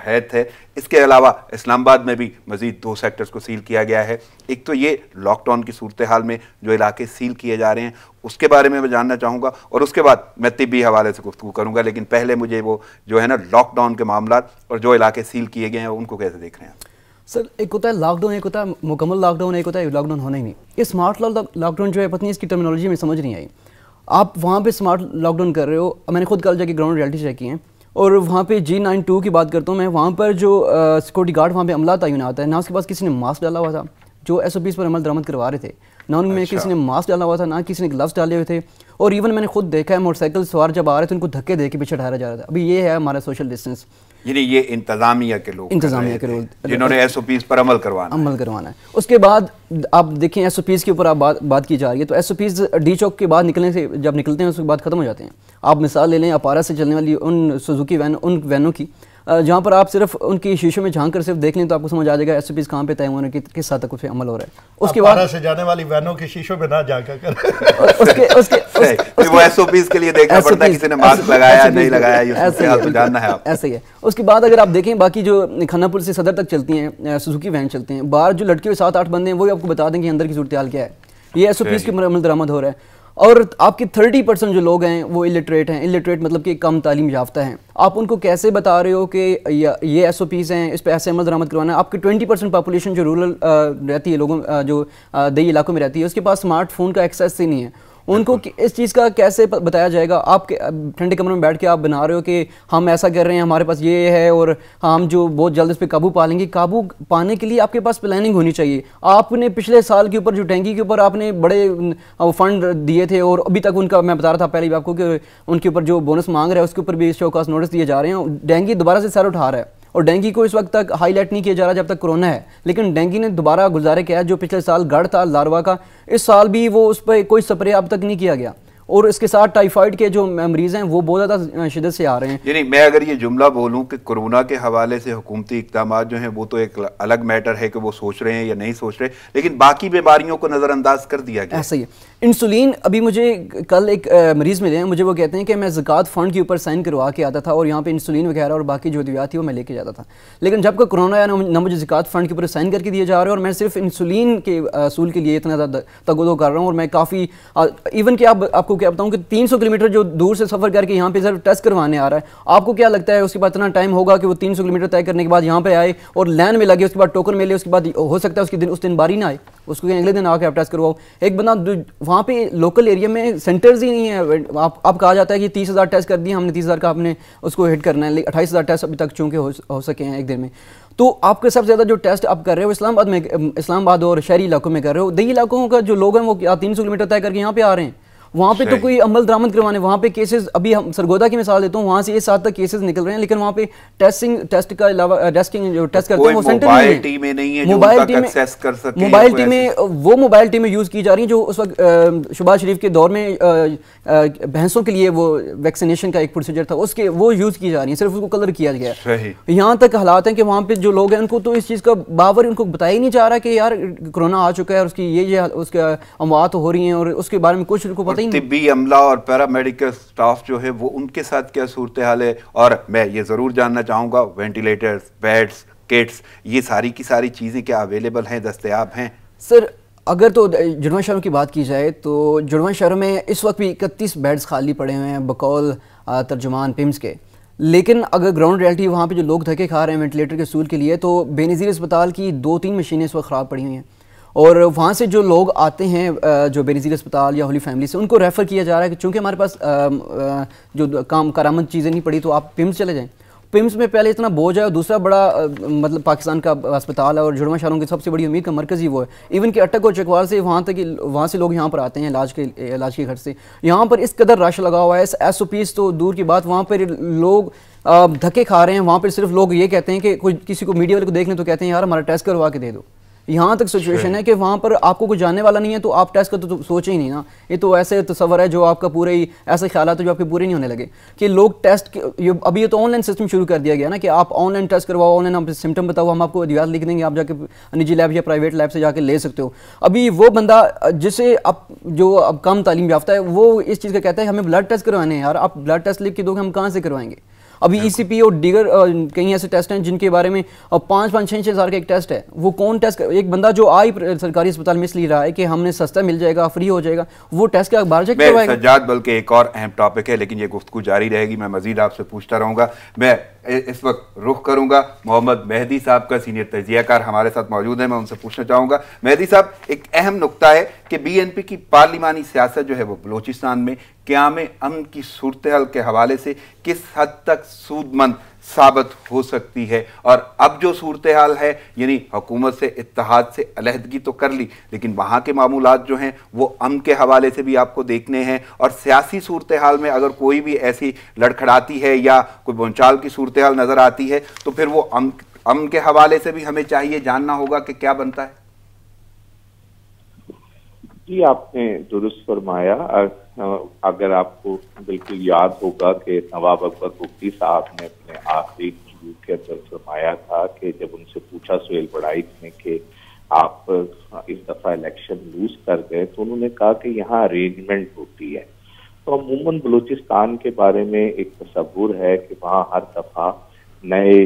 Speaker 1: हैत है, इसके अलावा इस्लामाबाद में भी मजीद 2 सेक्टर्स को सील किया गया है। एक तो ये लॉकडाउन की सूरत हाल में जो इलाके सील किए जा रहे हैं उसके बारे में मैं जानना चाहूँगा, और उसके बाद मैं तिब्बी हवाले से गुफ्तगू करूँगा। लेकिन पहले मुझे वो जो है ना लॉकडाउन के मामला और जो इलाके सील किए गए हैं उनको कैसे देख रहे हैं?
Speaker 3: सर, एक होता है लॉकडाउन, एक होता है मुकम्मल लॉकडाउन, एक होता है लॉकडाउन होना ही नहीं। ये स्मार्ट लॉकडाउन जो है, पता नहीं इसकी टर्मिनोलॉजी में समझ नहीं आई। आप वहाँ पे स्मार्ट लॉकडाउन कर रहे हो, मैंने खुद कल जाके ग्राउंड रियलिटी चेक की है, और वहाँ पे G92 की बात करता हूँ मैं, वहाँ पर जो सिक्योरिटी गार्ड वहाँ पे अमला तैनात आता है ना, उसके पास किसी ने मास्क डाला हुआ था, जो SOPs पर अमल दरामद करवा रहे थे ना, उनमें किसी ने मास्क डाला हुआ था ना किसी ने ग्लव्स डाले हुए थे। और इवन मैंने खुद देखा है मोटरसाइकिल सवार जब आ रहे थे उनको धक्के दे के पीछे ठहरा जा रहा था। अभी ये है हमारा सोशल डिस्टेंस,
Speaker 1: यानी ये इंतजामिया के लोग,
Speaker 3: इंतजामिया के लोग
Speaker 1: जिन्होंने SOPs पर अमल करवाना है।
Speaker 3: उसके बाद आप देखें SOPs के ऊपर आप बात की जा रही है, तो SOPs डी चौक के बाद निकलने से, जब निकलते हैं उसके बाद ख़त्म हो जाते हैं। आप मिसाल ले लें अपारा से चलने वाली उन सुजुकी वैन, उन वैनों की, जहाँ पर आप सिर्फ उनकी शीशों में झांक कर सिर्फ देख लें तो आपको समझ आ जाएगा SOPs कहाँ पे तय होने की, किस हद तक उस पर अमल हो रहा है। उसके बाद
Speaker 2: से जाने वाली वैनों की शीशों में ना झांका कर
Speaker 1: वो SOPs के लिए देखना पड़ता है, किसी ने मास्क लगाया नहीं लगाया, ये तो जानना है आप।
Speaker 3: ऐसा ही है। उसके बाद अगर आप देखें बाकी जो खानापुर से सदर तक चलती हैं सुजुकी वैन चलते हैं, बाहर जो लड़के हुए 7-8 बंदे हैं वो आपको बता दें कि अंदर की सूरत हाल क्या है। ये SOPs के अमल दरामद हो रहा है। और आपके 30% जो लोग हैं वो इलिटरेट हैं। इलिटरेट मतलब कि कम तालीम याफ्ता हैं। आप उनको कैसे बता रहे हो कि ये SOPs हैं, इस पर ऐसे अमल दरामद करवाना है। आपकी 20% पॉपुलेशन जो रूरल रहती है, लोगों जो देही इलाकों में रहती है, उसके पास स्मार्टफोन का एक्सेस ही नहीं है। उनको इस चीज़ का कैसे बताया जाएगा? आप ठंडे कमरे में बैठ के आप बना रहे हो कि हम ऐसा कर रहे हैं, हमारे पास ये है और हम जो बहुत जल्द इस पर काबू पा लेंगे। काबू पाने के लिए आपके पास प्लानिंग होनी चाहिए। आपने पिछले साल के ऊपर जो डेंगू के ऊपर आपने बड़े फंड दिए थे और अभी तक उनका, मैं बता रहा था पहले भी आपको कि उनके ऊपर जो बोनस मांग रहा है उसके ऊपर भी शोकास नोटिस दिए जा रहे हैं। डेंगू दोबारा से सर उठा रहा है और डेंगू को इस वक्त तक हाईलाइट नहीं किया जा रहा जब तक कोरोना है, लेकिन डेंगू ने दोबारा गुजारे किया है। जो पिछले साल गढ़ था लार्वा का, इस साल भी वो उस पर कोई स्प्रे अब तक नहीं किया गया। और इसके साथ टाइफाइड के जो मरीज हैं वो बहुत ज़्यादा शिद्दत से आ रहे हैं।
Speaker 1: यानी मैं अगर ये जुमला बोलूं कि कोरोना के हवाले से हुकूमती इक़दाम जो हैं वो तो एक अलग मैटर है कि वो सोच रहे हैं या नहीं सोच रहे, लेकिन बाकी बीमारियों को नज़रअंदाज कर दिया गया।
Speaker 3: ऐसा ही है। इंसुलिन, अभी मुझे कल एक मरीज़ मिले हैं, मुझे वो कहते हैं कि मैं ज़कात फ़ंड के ऊपर साइन करवा के आता था और यहाँ पे इंसुलिन वगैरह और बाकी जो अद्वियात थी वो मैं लेके जाता था, लेकिन जब का कोरोना आया ना मुझे ज़कात फ़ंड के ऊपर साइन करके दिए जा रहे हैं और मैं सिर्फ इंसुलिन के असूल के लिए इतना ज़्यादा तगदो कर रहा हूँ। और मैं काफ़ी इवन कि आपको क्या बताऊँ कि 300 किलोमीटर जो दूर से सफ़र करके यहाँ पे सिर्फ टेस्ट करवाने आ रहा है। आपको क्या लगता है उसके बाद इतना टाइम होगा कि वो 300 किलोमीटर तय करने के बाद यहाँ पे आए और लाइन में लगे, उसके बाद टोकन मिले, उसके बाद हो सकता है उस दिन बारी ना आए, उसको अगले दिन आके आप टेस्ट करवाओ। एक बंदा वहाँ पे लोकल एरिया में सेंटर्स ही नहीं है। आप कहा जाता है कि 30,000 टेस्ट कर दिए हमने, 30,000 का आपने उसको हिट करना है, 28,000 टेस्ट अभी तक चूँकि हो सके हैं एक दिन में। तो आपके सबसे ज़्यादा जो टेस्ट आप कर रहे हो इस्लामाबाद और शहरी इलाकों में कर रहे हो। देही इलाकों का जो लोग हैं वो 300 किलोमीटर तय करके यहाँ पे आ रहे हैं। वहाँ पे तो कोई अमल दरामद करवाने, वहाँ पे केसेस, अभी हम सरगोदा की मिसाल देता हूँ, वहाँ से ये 7 तक केसेस निकल रहे हैं, लेकिन वहाँ पे टेस्ट का अलावा टेस्टिंग जो टेस्ट करते हैं वो सेंटर
Speaker 1: मोबाइल टीम में नहीं है, मोबाइल टीमें
Speaker 3: वो मोबाइल टीमें यूज़ की जा रही हैं जो उस वक्त शहबाज शरीफ के दौर में भैंसों के लिए वो वैक्सीनेशन का एक प्रोसीजर था, उसके वो यूज़ की जा रही है, सिर्फ उसको कलर किया गया है। यहाँ तक हालात हैं कि वहाँ पे जो लोग हैं उनको तो इस चीज़ का बावर उनको बताया ही नहीं जा रहा कि यार कोरोना आ चुका है और उसकी ये उसके अमवात हो रही हैं और उसके बारे में कुछ उनको पता पता ही नहीं।
Speaker 1: तिब्बी अमला और पैरामेडिकल स्टाफ जो है वो उनके साथ क्या सूरत हाल है? और मैं ये ज़रूर जानना चाहूँगा, वेंटिलेटर्स, बेड्स, किट्स, ये सारी की सारी चीज़ें क्या अवेलेबल हैं, दस्तयाब हैं?
Speaker 3: सर अगर तो जुड़वा शहरों की बात की जाए तो जुड़वा शहरों में इस वक्त भी 31 बेड्स खाली पड़े हुए हैं बकौल तर्जुमान पिम्स के। लेकिन अगर ग्राउंड रियलिटी वहाँ पे जो लोग धक्के खा रहे हैं वेंटिलेटर के सूल के लिए, तो बेनज़ीर अस्पताल की 2-3 मशीनें इस वक्त ख़राब पड़ी हुई हैं और वहाँ से जो लोग आते हैं जो बेनज़ीर अस्पताल या होली फैमिली से, उनको रेफ़र किया जा रहा है कि चूँकि हमारे पास जो काम करामद चीज़ें नहीं पड़ी तो आप पिम्स चले जाएँ। पिम्स में पहले इतना बोझ है और दूसरा बड़ा मतलब पाकिस्तान का अस्पताल है और जुड़वा शहरों की सबसे बड़ी उम्मीद का मरकज़ ही वो है। इवन कि अटक और चकवाल से वहाँ तक वहाँ से लोग यहाँ पर आते हैं इलाज के खर्च से। यहाँ पर इस कदर रश लगा हुआ है, SOPs तो दूर की बात, वहाँ पर लोग धक्के खा रहे हैं। वहाँ पर सिर्फ लोग ये कहते हैं कि कोई किसी को मीडिया वाले को देख लें तो कहते हैं यार हमारा टेस्ट करवा के दे दो। यहाँ तक सिचुएशन है कि वहाँ पर आपको कोई जानने वाला नहीं है तो आप टेस्ट का तो सोचे ही नहीं ना। ये तो ऐसे तस्वर है जो आपका पूरे ही ऐसे ख्यालात है जो आपके पूरे नहीं होने लगे कि लोग टेस्ट अभी ये तो ऑनलाइन सिस्टम शुरू कर दिया गया ना कि आप ऑनलाइन टेस्ट करवाओ, ऑनलाइन आप सिम्टम बताओ, हम आपको अद्वियात लिख देंगे, आप जाके निजी लैब या प्राइवेट लैब से जाके ले सकते हो। अभी वो बंदा जिसे अब जो अब कम तालीम याफ्ता है वो इस चीज़ का कहता है हमें ब्लड टेस्ट करवाने हैं। यार आप ब्लड टेस्ट लिख के दोगे, हम कहाँ से करवाएंगे? अभी ECP और दीगर कई ऐसे टेस्ट हैं जिनके बारे में 5-5-6 हज़ार का एक टेस्ट है। वो कौन टेस्ट, एक बंदा जो आई सरकारी अस्पताल में इसलिए रहा है कि हमने सस्ता मिल जाएगा, फ्री हो जाएगा, वो टेस्ट क्या बाहर चेक करवाएगा?
Speaker 1: सज्जाद, बल्कि एक और अहम टॉपिक है लेकिन ये गुफ्तगू जारी रहेगी, मैं मजीद आपसे पूछता रहूँगा। मैं इस वक्त रुख करूँगा मोहम्मद मेहदी साहब का, सीनियर तजियाकार हमारे साथ मौजूद है, मैं उनसे पूछना चाहूँगा। मेहदी साहब, एक अहम नुक्ता है कि BNP की पार्लिमानी सियासत जो है वो बलूचिस्तान में क़याम अमन की सूरत हाल के हवाले से किस हद तक सूदमंद साबित हो सकती है? और अब जो सूरत हाल है, यानी हुकूमत से इत्तेहाद से अलहदगी तो कर ली लेकिन वहाँ के मामूलात जो हैं वो अमन के हवाले से भी आपको देखने हैं, और सियासी सूरत हाल में अगर कोई भी ऐसी लड़खड़ाती है या कोई भूचाल की सूरत हाल नज़र आती है तो फिर वो अमन के हवाले से भी हमें चाहिए जानना होगा कि क्या बनता है।
Speaker 5: जी, आपने दुरुस्त फरमाया। अगर आपको बिल्कुल याद होगा कि नवाब अकबर बुगटी साहब ने अपने आखिरी इंटरव्यू के अंदर फरमाया था कि जब उनसे पूछा सुहेल बड़ाई ने कि आप इस दफा इलेक्शन लूज कर गए, तो उन्होंने कहा कि यहाँ अरेंजमेंट होती है। तो अमूमन बलूचिस्तान के बारे में एक तस्वुर है कि वहाँ हर दफा नए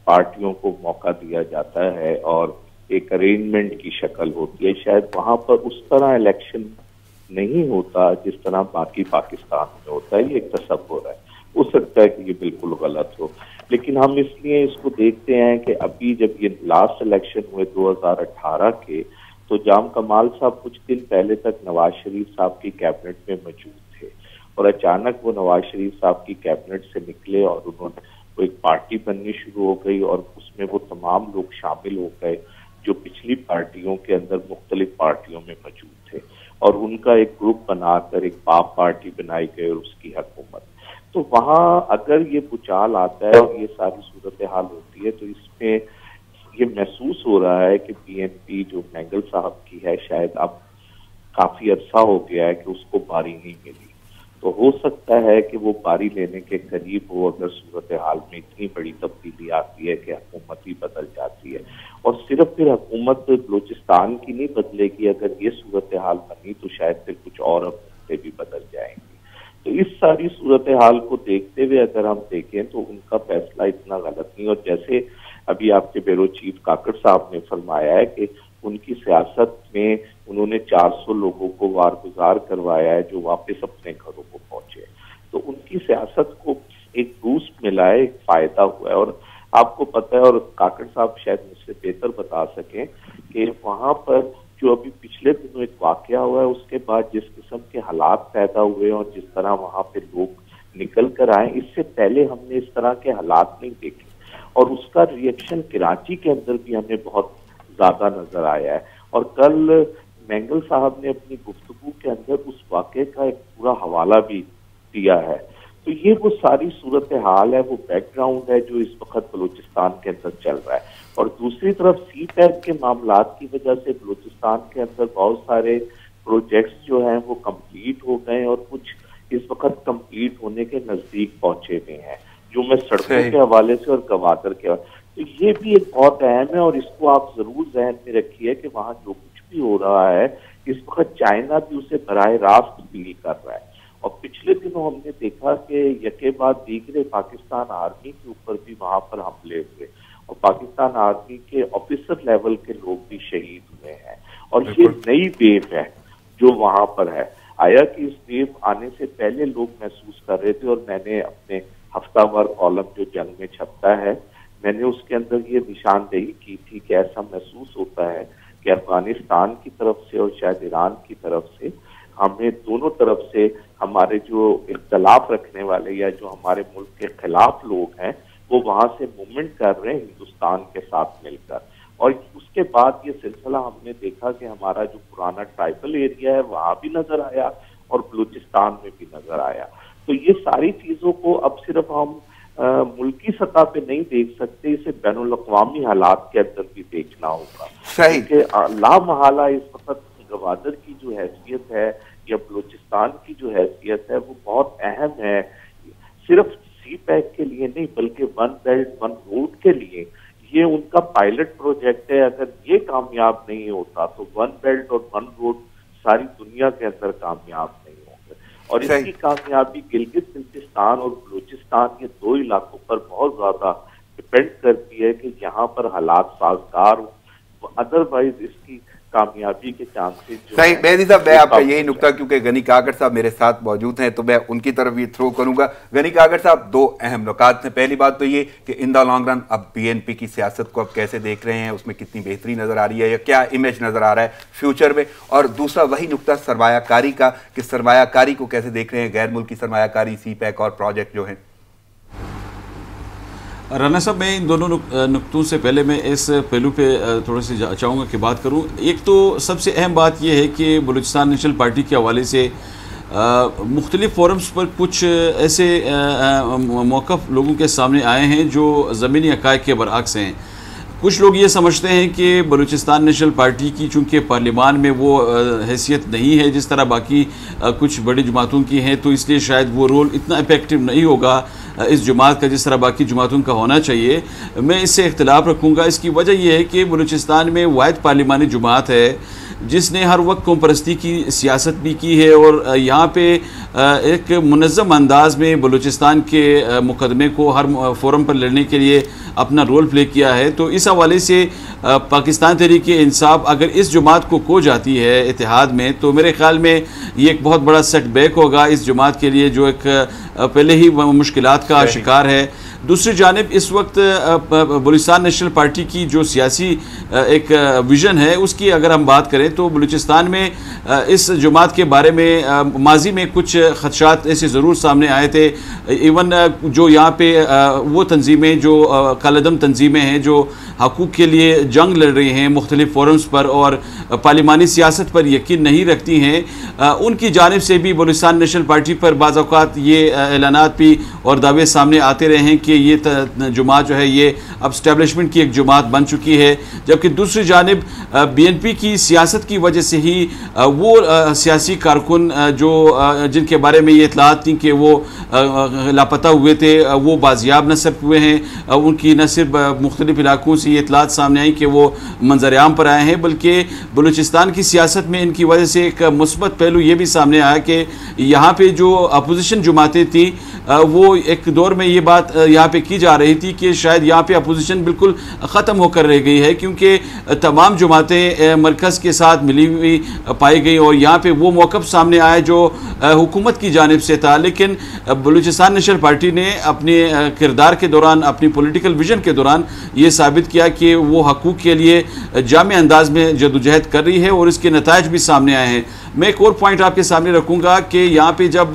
Speaker 5: पार्टियों को मौका दिया जाता है और एक अरेंजमेंट की शक्ल होती है। शायद वहाँ पर उस तरह इलेक्शन नहीं होता जिस तरह बाकी पाकिस्तान में होता है, ये एक तस्वुर है। हो सकता है कि ये बिल्कुल गलत हो, लेकिन हम इसलिए इसको देखते हैं कि अभी जब ये लास्ट इलेक्शन हुए 2018 के, तो जाम कमाल साहब कुछ दिन पहले तक नवाज शरीफ साहब की कैबिनेट में मौजूद थे और अचानक वो नवाज शरीफ साहब की कैबिनेट से निकले और उन्होंने वो एक पार्टी बननी शुरू हो गई और उसमें वो तमाम लोग शामिल हो गए जो पिछली पार्टियों के अंदर मुख्तलिफ पार्टियों में मौजूद थे और उनका एक ग्रुप बनाकर एक बाप पार्टी बनाई गई और उसकी हुकूमत। तो वहाँ अगर ये भूचाल आता है और ये सारी सूरत हाल होती है तो इसमें ये महसूस हो रहा है कि BNP जो मैंगल साहब की है शायद अब काफी अर्सा हो गया है कि उसको बारी नहीं मिली। तो हो सकता है कि वो बारी लेने के करीब हो अगर सूरत हाल में इतनी बड़ी तब्दीली आती है कि हुकूमत ही बदल जाती है। और सिर्फ फिर हुकूमत बलूचिस्तान की नहीं बदलेगी, अगर ये सूरत हाल बनी तो शायद फिर कुछ और हुकूमतें भी बदल जाएंगी। तो इस सारी सूरत हाल को देखते हुए अगर हम देखें तो उनका फैसला इतना गलत नहीं। और जैसे अभी आपके ब्यूरो चीफ काकड़ साहब ने फरमाया है कि उनकी सियासत में उन्होंने 400 लोगों को वारगुजार करवाया है जो वापस अपने घरों को पहुंचे, तो उनकी सियासत को एक बूस्ट मिला है, एक फायदा हुआ है। और आपको पता है और काकड़ साहब शायद मुझसे बेहतर बता सकें कि वहां पर जो अभी पिछले दिनों एक वाकया हुआ है उसके बाद जिस किस्म के हालात पैदा हुए और जिस तरह वहां पे लोग निकल कर आए, इससे पहले हमने इस तरह के हालात नहीं देखे और उसका रिएक्शन कराची के अंदर भी हमें बहुत ज्यादा नजर आया है। और कल मैंगल साहब ने अपनी गुफ्तगू के अंदर उस वाकये का एक पूरा हवाला भी दिया है। तो ये वो सारी सूरत हाल है, वो बैकग्राउंड है जो इस वक्त बलूचिस्तान के अंदर चल रहा है। और दूसरी तरफ CPAC के मामलात की वजह से बलूचिस्तान के अंदर बहुत सारे प्रोजेक्ट्स जो हैं वो कंप्लीट हो गए और कुछ इस वक्त कंप्लीट होने के नजदीक पहुंचे हुए हैं, जो मैं सड़कों के हवाले से और गवादर के। तो ये भी एक बहुत अहम है और इसको आप जरूर जहन में रखिए कि वहाँ जो कुछ भी हो रहा है, इस वक्त चाइना भी उसे बराह रास्त फील कर रहा है। और पिछले दिनों हमने देखा कि यके बाद दीगरे पाकिस्तान आर्मी के ऊपर भी वहां पर हमले हुए और पाकिस्तान आर्मी के ऑफिसर लेवल के लोग भी शहीद हुए हैं। और ये नई वेव है जो वहां पर है। आया कि इस वेव आने से पहले लोग महसूस कर रहे थे, और मैंने अपने हफ्तावार कॉलम जो जंग में छपता है, मैंने उसके अंदर ये निशानदेही की थी कि ऐसा महसूस होता है कि अफगानिस्तान की तरफ से और शायद ईरान की तरफ से हमें दोनों तरफ से हमारे जो इख्तलाफ रखने वाले या जो हमारे मुल्क के खिलाफ लोग हैं वो वहां से मूवमेंट कर रहे हैं हिंदुस्तान के साथ मिलकर। और उसके बाद ये सिलसिला हमने देखा कि हमारा जो पुराना ट्राइबल एरिया है वहां भी नजर आया और बलूचिस्तान में भी नजर आया। तो ये सारी चीजों को अब सिर्फ हम मुल्की सतह पे नहीं देख सकते, इसे बैनुल-अक़वामी हालात के अंदर भी देखना होगा। क्योंकि लामहला इस वक्त गवादर की जो हैसियत है या बलूचिस्तान की जो हैसियत है वो बहुत अहम है, सिर्फ सी पैक के लिए नहीं बल्कि वन बेल्ट वन रोड के लिए। ये उनका पायलट प्रोजेक्ट है। अगर ये कामयाब नहीं होता तो वन बेल्ट और वन रोड सारी दुनिया के अंदर कामयाब नहीं होंगे। और इसकी कामयाबी गिलगित बल्तिस्तान और बलूचिस्तान ये दो इलाकों पर बहुत ज्यादा डिपेंड करती है कि यहाँ पर हालात साजगार हो, अदरवाइज इसकी कामयाबी के चांसेस
Speaker 1: सही। मेहदी साहब, मैं आपका यही नुकता, क्योंकि गनी कागड़ साहब मेरे साथ मौजूद हैं तो मैं उनकी तरफ भी थ्रो करूंगा। गनी कागड़ साहब, दो अहम नुकात हैं। पहली बात तो ये कि इन द लॉन्ग रन अब बीएनपी की सियासत को अब कैसे देख रहे हैं, उसमें कितनी बेहतरी नजर आ रही है या क्या इमेज नजर आ रहा है फ्यूचर में। और दूसरा वही नुकता सरमायाकारी का कि सरमायाकारी को कैसे देख रहे हैं, गैर मुल्की सरमायाकारी, सी पैक और प्रोजेक्ट जो है।
Speaker 4: राना साहब, मैं इन दोनों नुक्तों से पहले मैं इस पहलू पे थोड़ा सी चाहूँगा कि बात करूँ। एक तो सबसे अहम बात यह है कि बलूचिस्तान नेशनल पार्टी के हवाले से मुख्तलिफ फोरम्स पर कुछ ऐसे मौक़िफ़ लोगों के सामने आए हैं जो ज़मीनी हक़ाइक़ के बरअक्स हैं। कुछ लोग ये समझते हैं कि बलूचिस्तान नेशनल पार्टी की चूँकि पार्लिमान में वो हैसियत नहीं है जिस तरह बाकी कुछ बड़ी जमातों की हैं, तो इसलिए शायद वो रोल इतना इफेक्टिव नहीं होगा इस जमात का जिस तरह बाकी जमातों का होना चाहिए। मैं इससे इख्तिलाफ रखूँगा। इसकी वजह यह है कि बलूचिस्तान में वाहिद पार्लिमानी जमात है जिसने हर वक्त कौम परस्ती की सियासत भी की है और यहाँ पे एक मुनज़्ज़म अंदाज में बलूचिस्तान के मुकदमे को हर फोरम पर लड़ने के लिए अपना रोल प्ले किया है। तो इस हवाले से पाकिस्तान तहरीक-ए-इंसाफ अगर इस जमात को खो जाती है इत्तेहाद में, तो मेरे ख्याल में ये एक बहुत बड़ा सेटबैक होगा इस जमात के लिए जो एक पहले ही मुश्किलात का शिकार है। दूसरी जानिब इस वक्त बलूचिस्तान नेशनल पार्टी की जो सियासी एक विज़न है उसकी अगर हम बात करें तो बलूचिस्तान में इस जमात के बारे में माजी में कुछ खदशात ऐसे ज़रूर सामने आए थे। इवन जो यहाँ पे वो तंजीमें जो कालदम तंजीमें हैं जो हकूक़ के लिए जंग लड़ रही हैं मुख्तलिफ फोरम्स पर और पार्लिमानी सियासत पर यकीन नहीं रखती हैं, उनकी जानिब से भी बलूचिस्तान नेशनल पार्टी पर बाज़ औक़ात ये ऐलानात भी और दावे सामने आते रहे हैं कि ये जमात जो है ये अब स्टैब्लिशमेंट की एक जमात बन चुकी है। जबकि दूसरी जानिब बीएनपी की सियासत की वजह से ही वो सियासी कारकुन जो जिनके बारे में ये इतलात थी कि वो लापता हुए थे वो बाजियाब नस्ब हुए हैं। उनकी न सिर्फ मुख्तलिफ इलाकों से ये इतलात सामने आई कि वो मंजर-ए-आम पर आए हैं, बल्कि बलूचिस्तान की सियासत में इनकी वजह से एक मुस्बत पहलू ये भी सामने आया कि यहाँ पे जो अपोजिशन जमातें थी वो एक दौर में ये बात यहाँ पे की जा रही थी कि शायद यहाँ पे अपोजिशन बिल्कुल ख़त्म होकर रह गई है क्योंकि तमाम जमातें मरकज़ के साथ मिली हुई पाई गई और यहाँ पे वो मौक़िफ़ सामने आया जो हुकूमत की जानिब से था। लेकिन बलूचिस्तान नेशनल पार्टी ने अपने किरदार के दौरान, अपनी पॉलिटिकल विजन के दौरान ये साबित किया कि वो हकूक़ के लिए जामे अंदाज में जदोजहद कर रही है और इसके नताइज भी सामने आए हैं। मैं एक और पॉइंट आपके सामने रखूँगा कि यहाँ पे जब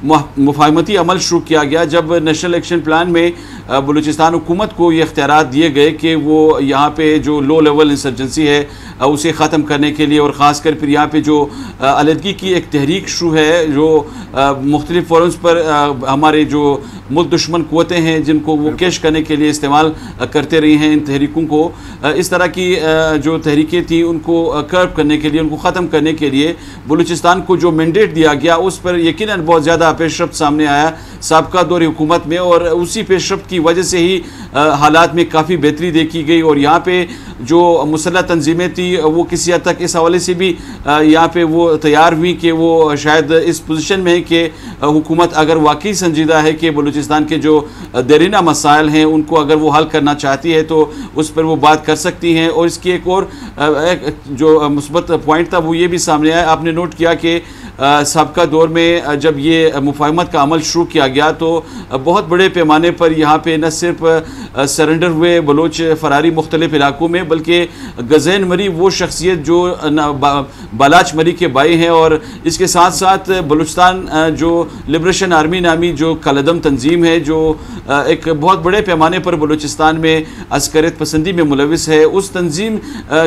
Speaker 4: मुफाहमती अमल शुरू किया गया, जब नेशनल एक्शन प्लान में बलूचिस्तान हुकूमत को ये इख्तियारात दिए गए कि वो यहाँ पे जो लो लेवल इंसर्जेंसी है उसे ख़त्म करने के लिए और ख़ासकर फिर यहाँ पे जो अलहदगी की एक तहरीक शुरू है जो मुख्तलिफ फोरम्स पर हमारे जो मुल्क दुश्मन क़ुव्वतें हैं जिनको वो कैश करने के लिए इस्तेमाल करते रही हैं, इन तहरीकों को इस तरह की जो तहरीकें थी उनको कर्ब करने के लिए, उनको ख़त्म करने के लिए बलूचिस्तान को जो मैंडेट दिया गया उस पर यकीनन बहुत ज़्यादा पेशरफ्त सामने आया साबका दौर हुकूमत में, और उसी पेशरफ्त की वजह से ही हालात में काफ़ी बेहतरी देखी गई। और यहाँ पे जो मुसल्लह तंजीमें थी वो किसी हद तक इस हवाले से भी यहाँ पे वो तैयार हुई कि वो शायद इस पोजीशन में है कि हुकूमत अगर वाकई संजीदा है कि बलूचिस्तान के जो देरीना मसाइल हैं उनको अगर वो हल करना चाहती है तो उस पर वो बात कर सकती हैं। और इसकी एक और जो मुस्बत पॉइंट था वो ये भी सामने आया, आपने नोट किया कि साबका दौर में जब ये मुफाहमत का अमल शुरू किया गया तो बहुत बड़े पैमाने पर यहाँ पे न सिर्फ सरेंडर हुए बलोच फरारी मुख्तलिफ इलाकों में, बल्कि गज़ैन मरी वो शख्सियत जो बालाच मरी के भाई हैं, और इसके साथ साथ बलूचिस्तान जो लिबरेशन आर्मी नामी जो कलदम तंजीम है जो एक बहुत बड़े पैमाने पर बलूचिस्तान में अस्करियत पसंदी में मुलविस है, उस तंजीम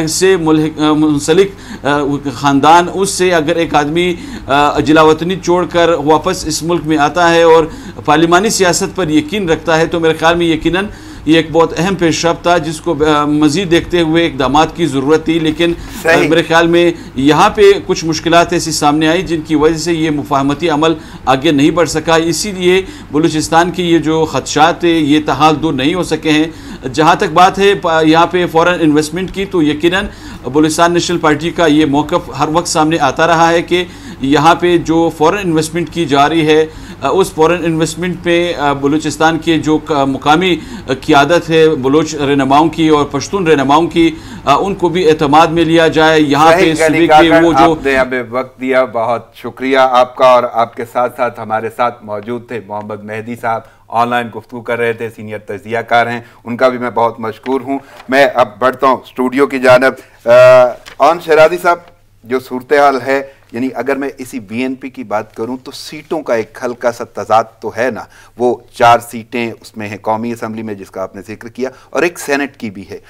Speaker 4: से मुंसलिक ख़ानदान, उससे अगर एक आदमी जिलावतनी छोड़कर वापस इस मुल्क में आता है और पार्लिमानी सियासत पर यकीन रखता है तो मेरे ख्याल में यकीनन ये एक बहुत अहम पेशरफ्त था जिसको मज़ीद देखते हुए इक़दामात की ज़रूरत थी। लेकिन मेरे ख्याल में यहाँ पे कुछ मुश्किलात ऐसी सामने आई जिनकी वजह से ये मुफाहमती अमल आगे नहीं बढ़ सका। इसीलिए बलूचिस्तान की ये जो खदशात है ये तहाल दूर नहीं हो सके हैं। जहाँ तक बात है यहाँ पे फ़ॉरेन इन्वेस्टमेंट की, तो यकीनन बलूचिस्तान नेशनल पार्टी का ये मौक़िफ़ हर वक्त सामने आता रहा है कि यहाँ पे जो फ़ॉरेन इन्वेस्टमेंट की जा रही है उस फ़ॉरेन इन्वेस्टमेंट पे बलूचिस्तान के जो मुकामी क़ियादत है बलोच रहनुमाओं की और पश्तून रहनुमाओं की, उनको भी एतमाद में लिया जाए। यहाँ पे सूबे के वो जो
Speaker 1: आपने हमें वक्त दिया, बहुत शुक्रिया आपका। और आपके साथ साथ हमारे साथ मौजूद थे मोहम्मद मेहदी साहब, ऑनलाइन गुफ्तगू कर रहे थे, सीनियर तज्जियाकार हैं, उनका भी मैं बहुत मशकूर हूँ। मैं अब बढ़ता हूँ स्टूडियो की जानब। शहरादी साहब, जो सूरत हाल है, यानी अगर मैं इसी बीएनपी की बात करूं तो सीटों का एक हल्का सा तजाद तो है ना, वो 4 सीटें उसमें हैं कौमी असम्बली में जिसका आपने जिक्र किया, और एक सेनेट की भी है।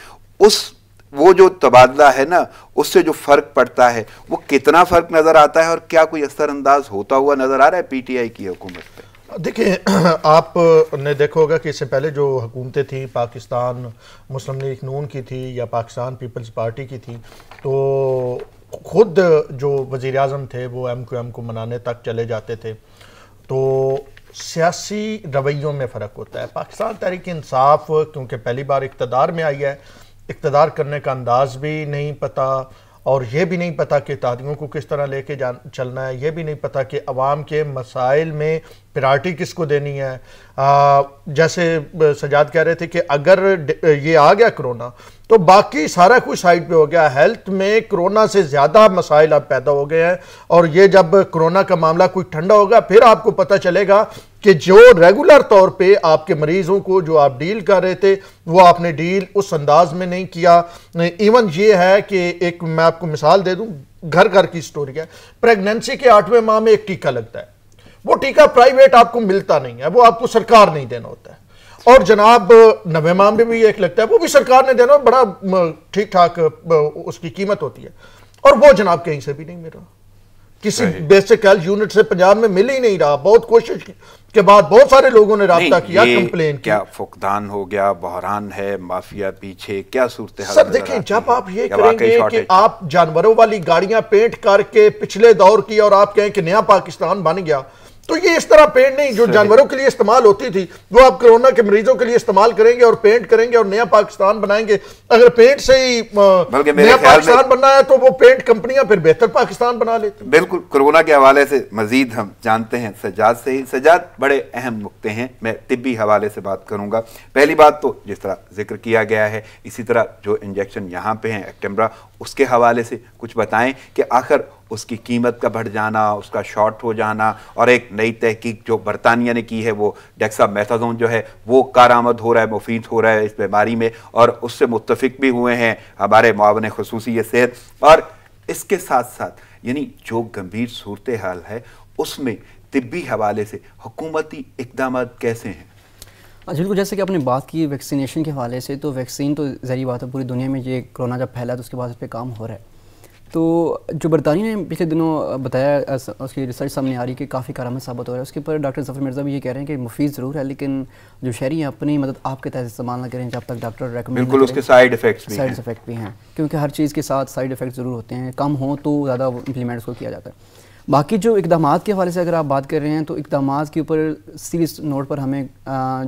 Speaker 1: वो जो तबादला है ना, उससे जो फ़र्क पड़ता है वो कितना फ़र्क नज़र आता है, और क्या कोई असरअंदाज होता हुआ नज़र आ रहा है पीटीआई की हुकूमत पर?
Speaker 2: देखिए, आपने देखा होगा कि इससे पहले जो हुकूमतें थी, पाकिस्तान मुस्लिम लीग नून की थी या पाकिस्तान पीपल्स पार्टी की थी, तो खुद जो वज़ीर आज़म थे वो MQM को मनाने तक चले जाते थे। तो सियासी रवैयों में फ़र्क होता है। पाकिस्तान तहरीक इंसाफ क्योंकि पहली बार इक़्तिदार में आई है, इक़्तिदार करने का अंदाज़ भी नहीं पता, और ये भी नहीं पता कि इत्तेहादियों को किस तरह लेके चलना है, ये भी नहीं पता कि अवाम के मसाइल में प्रायोरिटी किसको देनी है। जैसे सजाद कह रहे थे कि अगर ये आ गया कोरोना तो बाकी सारा कुछ साइड पे हो गया। हेल्थ में कोरोना से ज़्यादा मसाइल अब पैदा हो गए हैं, और ये जब कोरोना का मामला कोई ठंडा होगा फिर आपको पता चलेगा कि जो रेगुलर तौर पे आपके मरीजों को जो आप डील कर रहे थे वो आपने डील उस अंदाज में नहीं किया। इवन ये है कि एक मैं आपको मिसाल दे दूं, घर घर की स्टोरी है। प्रेगनेंसी के 8वें माह में एक टीका लगता है, वो टीका प्राइवेट आपको मिलता नहीं है, वो आपको सरकार नहीं देना होता है। और जनाब 90 माह में भी एक लगता है, वो भी सरकार ने देना, बड़ा ठीक ठाक उसकी कीमत होती है, और वो जनाब कहीं से भी नहीं मिल रहा। किसी बेसिक हेल्थ यूनिट से पंजाब में मिल ही नहीं रहा। बहुत कोशिश के बाद बहुत सारे लोगों ने राब्ता किया, कंप्लेन की।
Speaker 1: क्या फुकदान हो गया, बहरान है, माफिया पीछे, क्या सूरत हाल?
Speaker 2: सर देखें, जब आप ये करेंगे कि आप जानवरों वाली गाड़ियां पेंट करके पिछले दौर की और आप कहें कि नया पाकिस्तान बन गया, तो ये इस तरह पेंट नहीं, जो जानवरों के लिए इस्तेमाल होती थी वो आप कोरोना के मरीजों के लिए इस्तेमाल करेंगे और पेंट करेंगे और नया पाकिस्तान बनाएंगे। अगर पेंट से ही नया पाकिस्तान बनना है तो वो पेंट कंपनियां फिर बेहतर पाकिस्तान बना लेती।
Speaker 1: बिल्कुल। कोरोना के हवाले से मजीद हम जानते हैं सज्जाद से ही। सज्जाद, बड़े अहम नुक्ते हैं, मैं तिब्बी हवाले से बात करूंगा। पहली बात तो जिस तरह जिक्र किया गया है, इसी तरह जो इंजेक्शन यहाँ पे हैं एक्टिमरा, उसके हवाले से कुछ बताएं कि आखिर उसकी कीमत का बढ़ जाना, उसका शॉर्ट हो जाना, और एक नई तहकीक जो बरतानिया ने की है वो डेक्सामेथासोन जो है वो कारआमद हो रहा है, मुफीद हो रहा है इस बीमारी में, और उससे मुत्तफिक भी हुए हैं हमारे मुआवन खुसूसी सेहत। और इसके साथ साथ यानी जो गंभीर सूरत हाल है उसमें तिब्बी हवाले से हुकूमती इक़दाम कैसे हैं?
Speaker 3: बिल्कुल, जैसे कि आपने बात की वैक्सीनेशन के हवाले से, तो वैक्सीन तो ज़रूरी बात है, पूरी दुनिया में ये कोरोना जब फैला तो उसके बाद उस पर काम हो रहा है। तो जो बरतानिया ने पिछले दिनों बताया, उसकी रिसर्च सामने आ रही कि काफ़ी कारआमद साबित हो रहा है। उसके ऊपर डॉक्टर ज़फ़र मिर्ज़ा भी ये कह रहे हैं कि मुफीद ज़रूर है, लेकिन जो शहरी हैं अपनी मदद आपके तहत इस्तेमाल ना करें जब तक डॉक्टर रेकमेंड।
Speaker 1: बिल्कुल, उसके साइड इफ़ेक्ट
Speaker 3: भी हैं, क्योंकि हर चीज़ के साथ साइड इफ़ेक्ट ज़रूर होते हैं। कम हो तो ज़्यादा इम्प्लीमेंट उसको किया जाता है। बाकी जो इक़दामात के हवाले से अगर आप बात कर रहे हैं तो इक़दामात के ऊपर सीरियस नोट पर हमें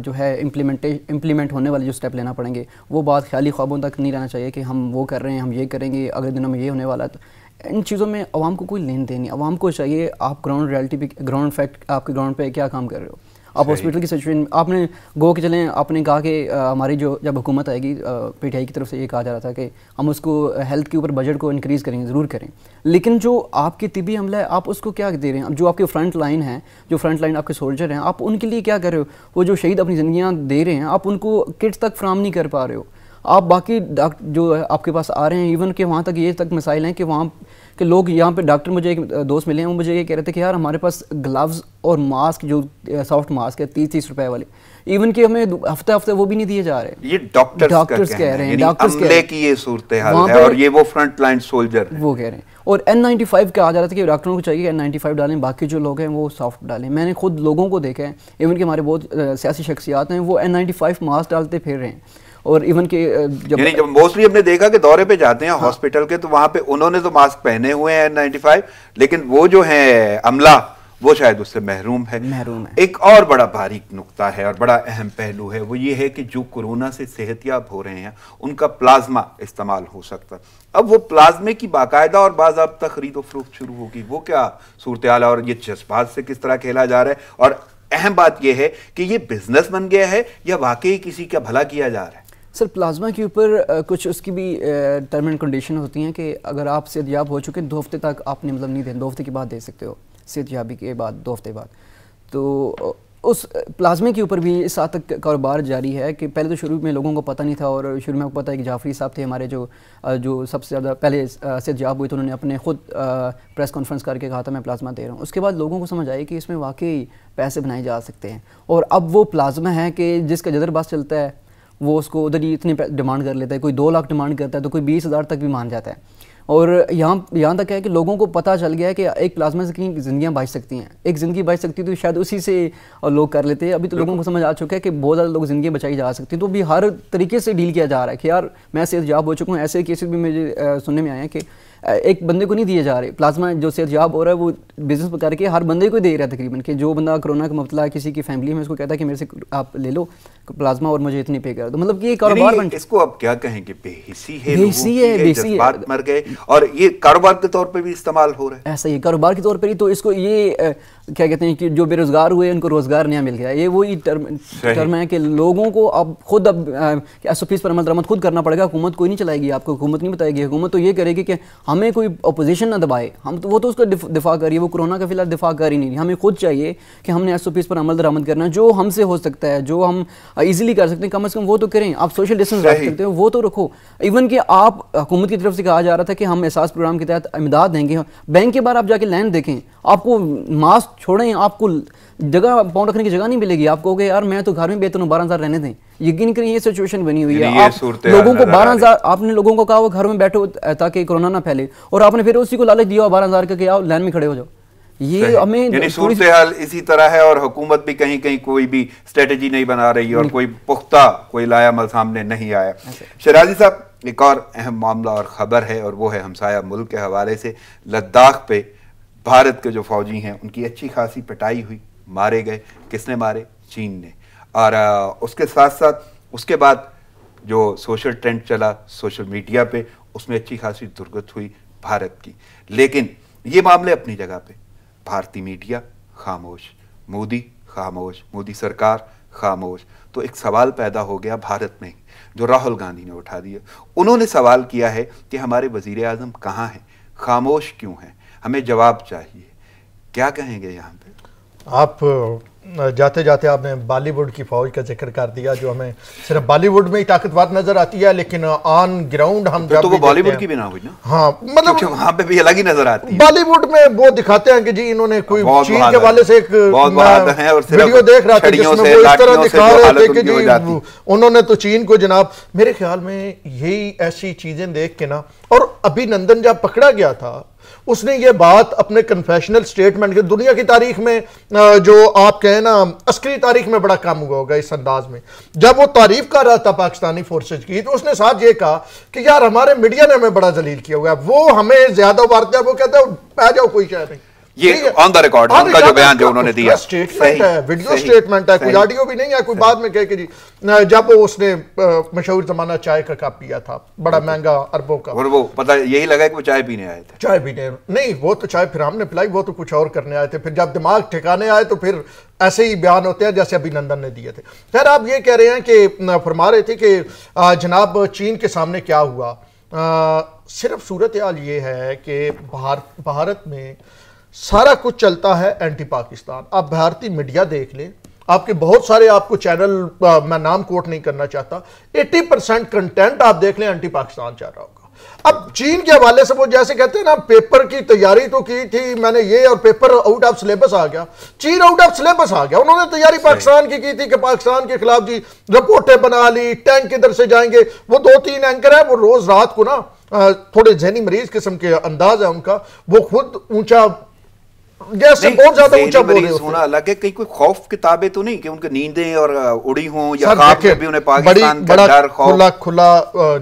Speaker 3: जो है इम्प्लीमेंट होने वाले जो स्टेप लेना पड़ेंगे, वो बात ख्याली ख्वाबों तक नहीं रहना चाहिए कि हम वो कर रहे हैं, हम ये करेंगे, अगले दिनों में ये होने वाला है। तो इन चीज़ों में आवाम को कोई लेन देन नहीं। आवाम को चाहिए आप ग्राउंड रियलिटी पे, ग्राउंड फैक्ट, आपके ग्राउंड पे क्या काम कर रहे हो। आप हॉस्पिटल की सिचुएशन आपने गो के चलें, आपने कहा कि हमारी जो जब हुकूमत आएगी, पीटीआई की तरफ से ये कहा जा रहा था कि हम उसको हेल्थ के ऊपर बजट को इंक्रीज़ करेंगे, ज़रूर करें, लेकिन जो आपकी तिबी हमला है आप उसको क्या दे रहे हैं? जो आपके फ्रंट लाइन है, जो फ्रंट लाइन आपके सोल्जर हैं, आप उनके लिए क्या कर रहे हो? वो जो शहीद अपनी ज़िंदगियाँ दे रहे हैं, आप उनको किट्स तक फ्राहम नहीं कर पा रहे हो। आप बाकी जो आपके पास आ रहे हैं, इवन के वहाँ तक ये तक मसाइल हैं कि वहाँ के लोग, यहाँ पे डॉक्टर, मुझे एक दोस्त मिले हैं, वो मुझे ये कह रहे थे कि यार हमारे पास ग्लव्स और मास्क, जो सॉफ्ट मास्क है 30-30 रुपए वाले, इवन कि हमें हफ्ते हफ्ते वो भी नहीं दिए जा रहे।
Speaker 1: ये डॉक्टर्स कह रहे हैं, डॉक्टर्स की ये सूरत हाल है, और ये वो फ्रंट लाइन सोल्जर वो
Speaker 3: कह रहे हैं। और N95 कहा जा रहा था कि डॉक्टरों को चाहिए N95 डालें, बाकी जो लोग हैं वो सॉफ्ट डालें। मैंने खुद लोगों को देखा है, इवन कि हमारे बहुत सियासी शख्सियात हैं, वो N95 मास्क डालते फिर रहे हैं। और इवन के जब
Speaker 1: मोस्टली हमने देखा कि दौरे पे जाते हैं हॉस्पिटल के, तो वहां पे उन्होंने तो मास्क पहने हुए हैं N95, लेकिन वो जो है अमला वो शायद उससे महरूम है। एक और बड़ा बारीक नुक्ता है और बड़ा अहम पहलू है, वो ये है कि जो कोरोना से सेहतियाब हो रहे हैं उनका प्लाज्मा इस्तेमाल हो सकता है। अब वो प्लाज्मे की बाकायदा और बाज़ाब्ता खरीदो फरोख्त शुरू होगी, वो क्या सूरत हाल है और ये जज्बात से किस तरह खेला जा रहा है। और अहम बात यह है कि ये बिजनेस बन गया है या वाकई किसी का भला किया जा रहा है।
Speaker 3: सर, प्लाज्मा के ऊपर कुछ उसकी भी टर्म एंड कंडीशन होती हैं कि अगर आप सेहतयाब हो चुके हैं 2 हफ्ते तक आपने मतलब नहीं देना, 2 हफ्ते के बाद दे सकते हो, सेहतयाबी के बाद 2 हफ्ते बाद। तो उस प्लाज्मे के ऊपर भी इस हद तक कारोबार जारी है कि पहले तो शुरू में लोगों को पता नहीं था, और शुरू में आपको पता है कि जाफरी साहब थे हमारे जो सबसे ज़्यादा पहले सेहतयाब हुए, तो उन्होंने अपने खुद प्रेस कॉन्फ्रेंस करके कहा था मैं प्लाज्मा दे रहा हूँ। उसके बाद लोगों को समझ आई कि इसमें वाकई पैसे बनाए जा सकते हैं, और अब वो प्लाज्मा है कि जिसका जदर बस चलता है वो उसको उधर ही इतनी डिमांड कर लेता है। कोई 2 लाख डिमांड करता है तो कोई 20,000 तक भी मान जाता है। और यहाँ तक है कि लोगों को पता चल गया है कि एक प्लाज्मा से कहीं ज़िंदगियाँ बच सकती हैं, एक ज़िंदगी बच सकती है तो शायद उसी से लोग कर लेते हैं। अभी तो लोगों को समझ आ चुका है कि बहुत ज़्यादा लोग ज़िंदगी बचाई जा सकती हैं, तो भी हर तरीके से डील किया जा रहा है कि यार मैं सेहतयाब हो चुका हूँ। ऐसे केसेस भी मुझे सुनने में आए हैं कि एक बंदे को नहीं दिए जा रहे प्लाज्मा, जो सेहतयाब हो रहा है वो बिजनेस करके हर बंदे को दे रहा है तकरीबन, कि जो बंदा कोरोना का मुब्तला है किसी की फैमिली में, उसको कहता है कि मेरे से आप ले लो प्लाज्मा और मुझे इतनी पे कर दो। मतलब कि ये कारोबार बन,
Speaker 1: इसको अब क्या कहेंगे, बेहिसी है, बात मर गए, और ये कारोबार के तौर पे भी इस्तेमाल हो रहा है।
Speaker 3: ऐसा ही कारोबार के तौर पर ही तो इसको ये क्या कहते हैं कि जो बेरोजगार हुए उनको रोजगार नया मिल गया। ये वही टर्म है कि लोगों को अब खुद SOPs पर अमल दरामद खुद करना पड़ेगा। हुकूमत कोई नहीं चलाएगी, आपको हुकूमत नहीं बताएगी। हुकूमत तो ये करेगी कि हमें कोई अपोजिशन ना दबाए, हम तो वो तो उसका दिफा करिए, वो कोरोना का फिलहाल दिफा कर ही नहीं। हमें खुद चाहिए कि हमने SOPs पर अमल दरामद करना है, जो हमसे हो सकता है, जो हम इजीली कर सकते हैं, कम से कम वो तो करें। आप सोशल डिस्टेंस रख सकते हो वो तो रखो। इवन कि आप हुकूमत की तरफ से कहा जा रहा था कि हम एहसास प्रोग्राम के तहत इमदाद देंगे, बैंक के बाहर आप जाके लाइन देखें, आपको मास्क छोड़ें, आपको जगह पाँव रखने की जगह नहीं मिलेगी। आप कहोगे यार मैं तो घर में बेहतर हूँ, 12,000 रहने दें। यकीन करिए ये सिचुएशन बनी हुई है। आप लोगों को 12,000, आपने लोगों को कहा वो घर में बैठो ताकि कोरोना ना फैले, और आपने फिर उसी को लालच दिया 12,000 का कि आओ लाइन में खड़े हो जाओ। ये हमें
Speaker 1: सूरत हाल इसी तरह है, और हुकूमत भी कहीं कहीं कोई भी स्ट्रेटेजी नहीं बना रही और कोई पुख्ता कोई लायामल सामने नहीं आया। शराजी साहब, एक और अहम मामला और खबर है, और वो है हमसाया मुल्क के हवाले से लद्दाख पे भारत के जो फौजी हैं उनकी अच्छी खासी पिटाई हुई, मारे गए। किसने मारे? चीन ने। और उसके साथ साथ उसके बाद जो सोशल ट्रेंड चला सोशल मीडिया पे, उसमें अच्छी खासी दुर्गत हुई भारत की। लेकिन ये मामले अपनी जगह पे, भारतीय मीडिया खामोश, मोदी खामोश, मोदी सरकार खामोश। तो एक सवाल पैदा हो गया भारत में, जो राहुल गांधी ने उठा दिया। उन्होंने सवाल किया है कि हमारे वजीर आजम कहाँ हैं, खामोश क्यों हैं, हमें जवाब चाहिए। क्या कहेंगे यहाँ पे
Speaker 2: आप? जाते जाते आपने बॉलीवुड की फौज का जिक्र कर दिया, जो हमें सिर्फ बॉलीवुड में ही ताकतवर नजर आती है, लेकिन ऑन ग्राउंड हम जब
Speaker 1: तो वो बॉलीवुड की भी ना हुई ना।
Speaker 2: हाँ, मतलब
Speaker 1: वहां पे भी अलग ही नजर आती है।
Speaker 2: बॉलीवुड में वो दिखाते हैं कि जी इन्होंने कोई चीन के वाले से एक वीडियो देख रहा था जिसमें वो इस तरह दिखा रहे थे कि जी उन्होंने तो चीन को, जनाब मेरे ख्याल में यही ऐसी चीजें देख के ना, और अभिनंदन जब पकड़ा गया था उसने ये बात अपने कन्फेशनल स्टेटमेंट के, दुनिया की तारीख में जो आप कहें ना अस्करी तारीख में बड़ा कम हुआ होगा इस अंदाज में, जब वो तारीफ कर रहा था पाकिस्तानी फोर्सेज की, तो उसने साथ ये कहा कि यार हमारे मीडिया ने हमें बड़ा जलील किया हुआ है, वो हमें ज्यादा वारता है, वो कहता है आ जाओ कोई शहर नहीं।
Speaker 1: ये ऑन द रिकॉर्ड उनका जो बयान जो उन्होंने दिया,
Speaker 2: स्टेटमेंट है, वीडियो स्टेटमेंट है, कोई ऑडियो भी नहीं है। कोई बाद में कहे कि जी जब उसने मशहूर जमाना चाय का कप पिया था, बड़ा महंगा अरबों का,
Speaker 1: और वो पता यही लगा कि वो चाय पीने आए थे।
Speaker 2: चाय पीने नहीं, वो तो चाय फिर हमने पिलाई, वो तो कुछ और करने आए थे। फिर जब दिमाग ठिकाने आए तो फिर ऐसे ही बयान होते हैं जैसे अभिनंदन ने दिए थे। खैर आप ये कह रहे हैं कि फरमा रहे थे कि जनाब चीन के सामने क्या हुआ। सिर्फ सूरत हाल ये है कि भारत में सारा कुछ चलता है एंटी पाकिस्तान। आप भारतीय मीडिया देख लें, आपके बहुत सारे आपको चैनल, मैं नाम कोट नहीं करना चाहता, 80% कंटेंट आप देख लें एंटी पाकिस्तान चल रहा होगा। अब चीन के हवाले से वो जैसे कहते हैं ना, पेपर की तैयारी तो की थी मैंने ये, और पेपर आउट ऑफ सिलेबस आ गया। चीन आउट ऑफ सिलेबस आ गया। उन्होंने तैयारी पाकिस्तान की थी कि पाकिस्तान के खिलाफ जी रिपोर्टें बना ली, टैंक किधर से जाएंगे। वो 2-3 एंकर है, वो रोज रात को ना थोड़े जहनी मरीज किस्म के अंदाज है उनका, वो खुद ऊंचा जैसे बहुत ज्यादा ऊंचा बोल रहे होते हैं।
Speaker 1: अलग है, कहीं कोई खौफ किताबें तो नहीं कि उनके नींदें और उड़ी हों या ख्वाब में भी उन्हें पाकिस्तान का डर खौफ।
Speaker 2: खुला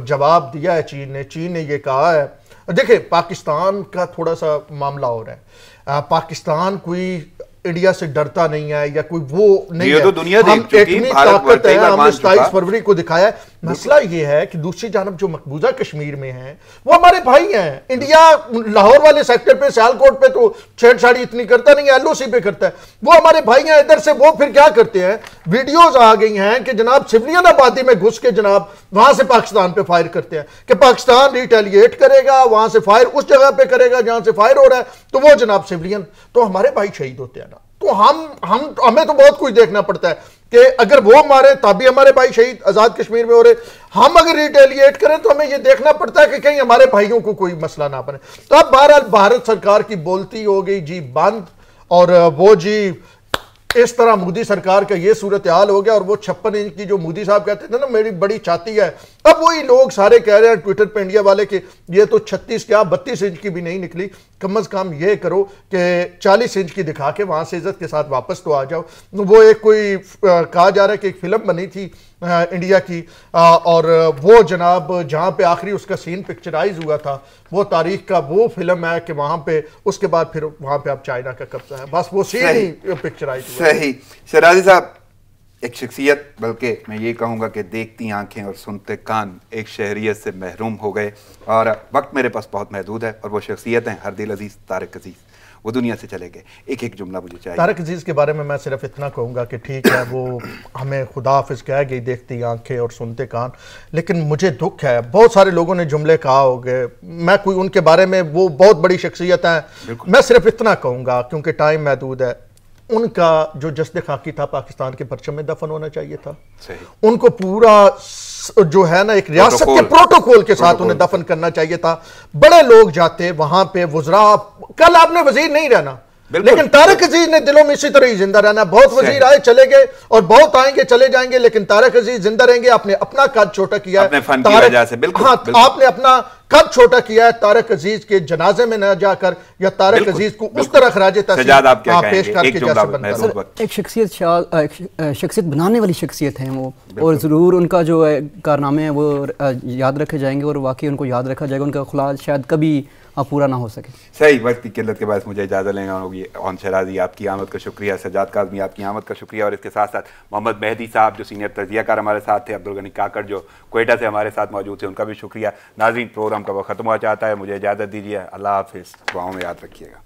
Speaker 2: जवाब दिया है चीन ने ये कहा है। देखिए पाकिस्तान का थोड़ा सा मामला हो रहा है। पाकिस्तान कोई इंडिया से डरता नहीं है या कोई वो नहीं है।
Speaker 1: तो दुनिया
Speaker 2: हम इतनी ताकत है, हमने 27 फरवरी को दिखाया है। मसला ये है कि दूसरी जानब जो मकबूजा कश्मीर में है वो हमारे भाई हैं। इंडिया लाहौर वाले सेक्टर पे, सियालकोट पे तो छेड़छाड़ी इतनी करता नहीं है, LOC पे करता है। वो हमारे भाई हैं। इधर से वो फिर क्या करते हैं, वीडियोज आ गई हैं कि जनाब सिविलियन आबादी में घुस के जनाब वहां से पाकिस्तान पे फायर करते हैं कि पाकिस्तान रिटेलिएट करेगा, वहां से फायर उस जगह पे करेगा जहां से फायर हो रहा है, तो वो जनाब सिविलियन, तो हमारे भाई शहीद होते हैं ना। तो हमें तो बहुत कुछ देखना पड़ता है कि अगर वो मारे तभी हमारे भाई शहीद आजाद कश्मीर में हो रहे, हम अगर रिटेलिएट करें तो हमें ये देखना पड़ता है कि कहीं हमारे भाइयों को कोई मसला ना बने। तो अब बहरहाल भारत सरकार की बोलती हो गई जी बंद, और वो जी इस तरह मोदी सरकार का ये सूरत हाल हो गया। और वो 56 इंच की जो मोदी साहब कहते थे ना मेरी बड़ी छाती है, अब वही लोग सारे कह रहे हैं ट्विटर पे इंडिया वाले कि ये तो 36 क्या 32 इंच की भी नहीं निकली। कम अज कम ये करो कि 40 इंच की दिखा के वहां से इज्जत के साथ वापस तो आ जाओ। वो एक कोई कहा जा रहा है कि एक फिल्म बनी थी इंडिया की, और वो जनाब जहाँ पे आखिरी उसका सीन पिक्चराइज हुआ था वो तारीख का वो फिल्म है कि वहां पे उसके बाद फिर वहां पे अब चाइना का कब्जा है, बस वो सीन ही पिक्चराइज हुआ।
Speaker 1: सही। शराजी साहब एक शख्सियत, बल्कि मैं ये कहूँगा कि देखती आंखें और सुनते कान एक शहरियत से महरूम हो गए, और वक्त मेरे पास बहुत महदूद है, और वो शख्सियत हैं हरदिल अजीज़ तारिक अजीज़, वो दुनिया से चले गए। एक एक जुमला मुझे चाहिए।
Speaker 2: तारिक अजीज़ के बारे में मैं सिर्फ इतना कहूँगा कि ठीक है वो हमें खुदा हाफिज़ कह गई देखती आंखें और सुनते कान, लेकिन मुझे दुख है बहुत सारे लोगों ने जुमले कहा हो गए, मैं कोई उनके बारे में, वो बहुत बड़ी शख्सियत है। मैं सिर्फ इतना कहूँगा क्योंकि टाइम महदूद है, उनका जो जस्द खाकी था पाकिस्तान के परचम में दफन होना चाहिए था। उनको पूरा जो है ना एक रियासत के प्रोटोकॉल के साथ उन्हें दफन करना चाहिए था। बड़े लोग जाते वहां पे, वज़रा, कल आपने वजीर नहीं रहना, लेकिन तारिक अजीज ने दिलों में इसी तरह ही जिंदा रहना। बहुत वजीर आए चले गए और बहुत आएंगे चले जाएंगे, लेकिन तारिक अजीज जिंदा रहेंगे। आपने अपना कद छोटा किया है, आपने अपना कद छोटा किया है। तारिक अजीज के जनाजे में न जाकर या तारिक अजीज को उस तरह खराजे पेश करके जैसे बनता।
Speaker 3: एक शख्सियत बनाने वाली शख्सियत है वो, और ज़रूर उनका जो कारनामे हैं वो याद रखे जाएंगे, और वाकई उनको याद रखा जाएगा। उनका खुलाद शायद कभी पूरा ना हो सके।
Speaker 1: सही। वक्त की किल्लत के बाद मुझे इजाज़त लेंगे होगी। ऑन शराजी आपकी आमद का शुक्रिया, सजाद काज़मी आपकी आमद का शुक्रिया, और इसके साथ साथ मोहम्मद मेहदी साहब जो सीनियर तजियाकार हमारे साथ थे, अब्दुल गनी काकड़ जो क्वेटा से हमारे साथ मौजूद थे, उनका भी शुक्रिया। नाज़रीन प्रोग्राम का वक्त ख़त्म हुआ चाहता है, मुझे इजाज़त दीजिए। अल्लाह हाफ़िज़, दुआओं में याद रखिएगा।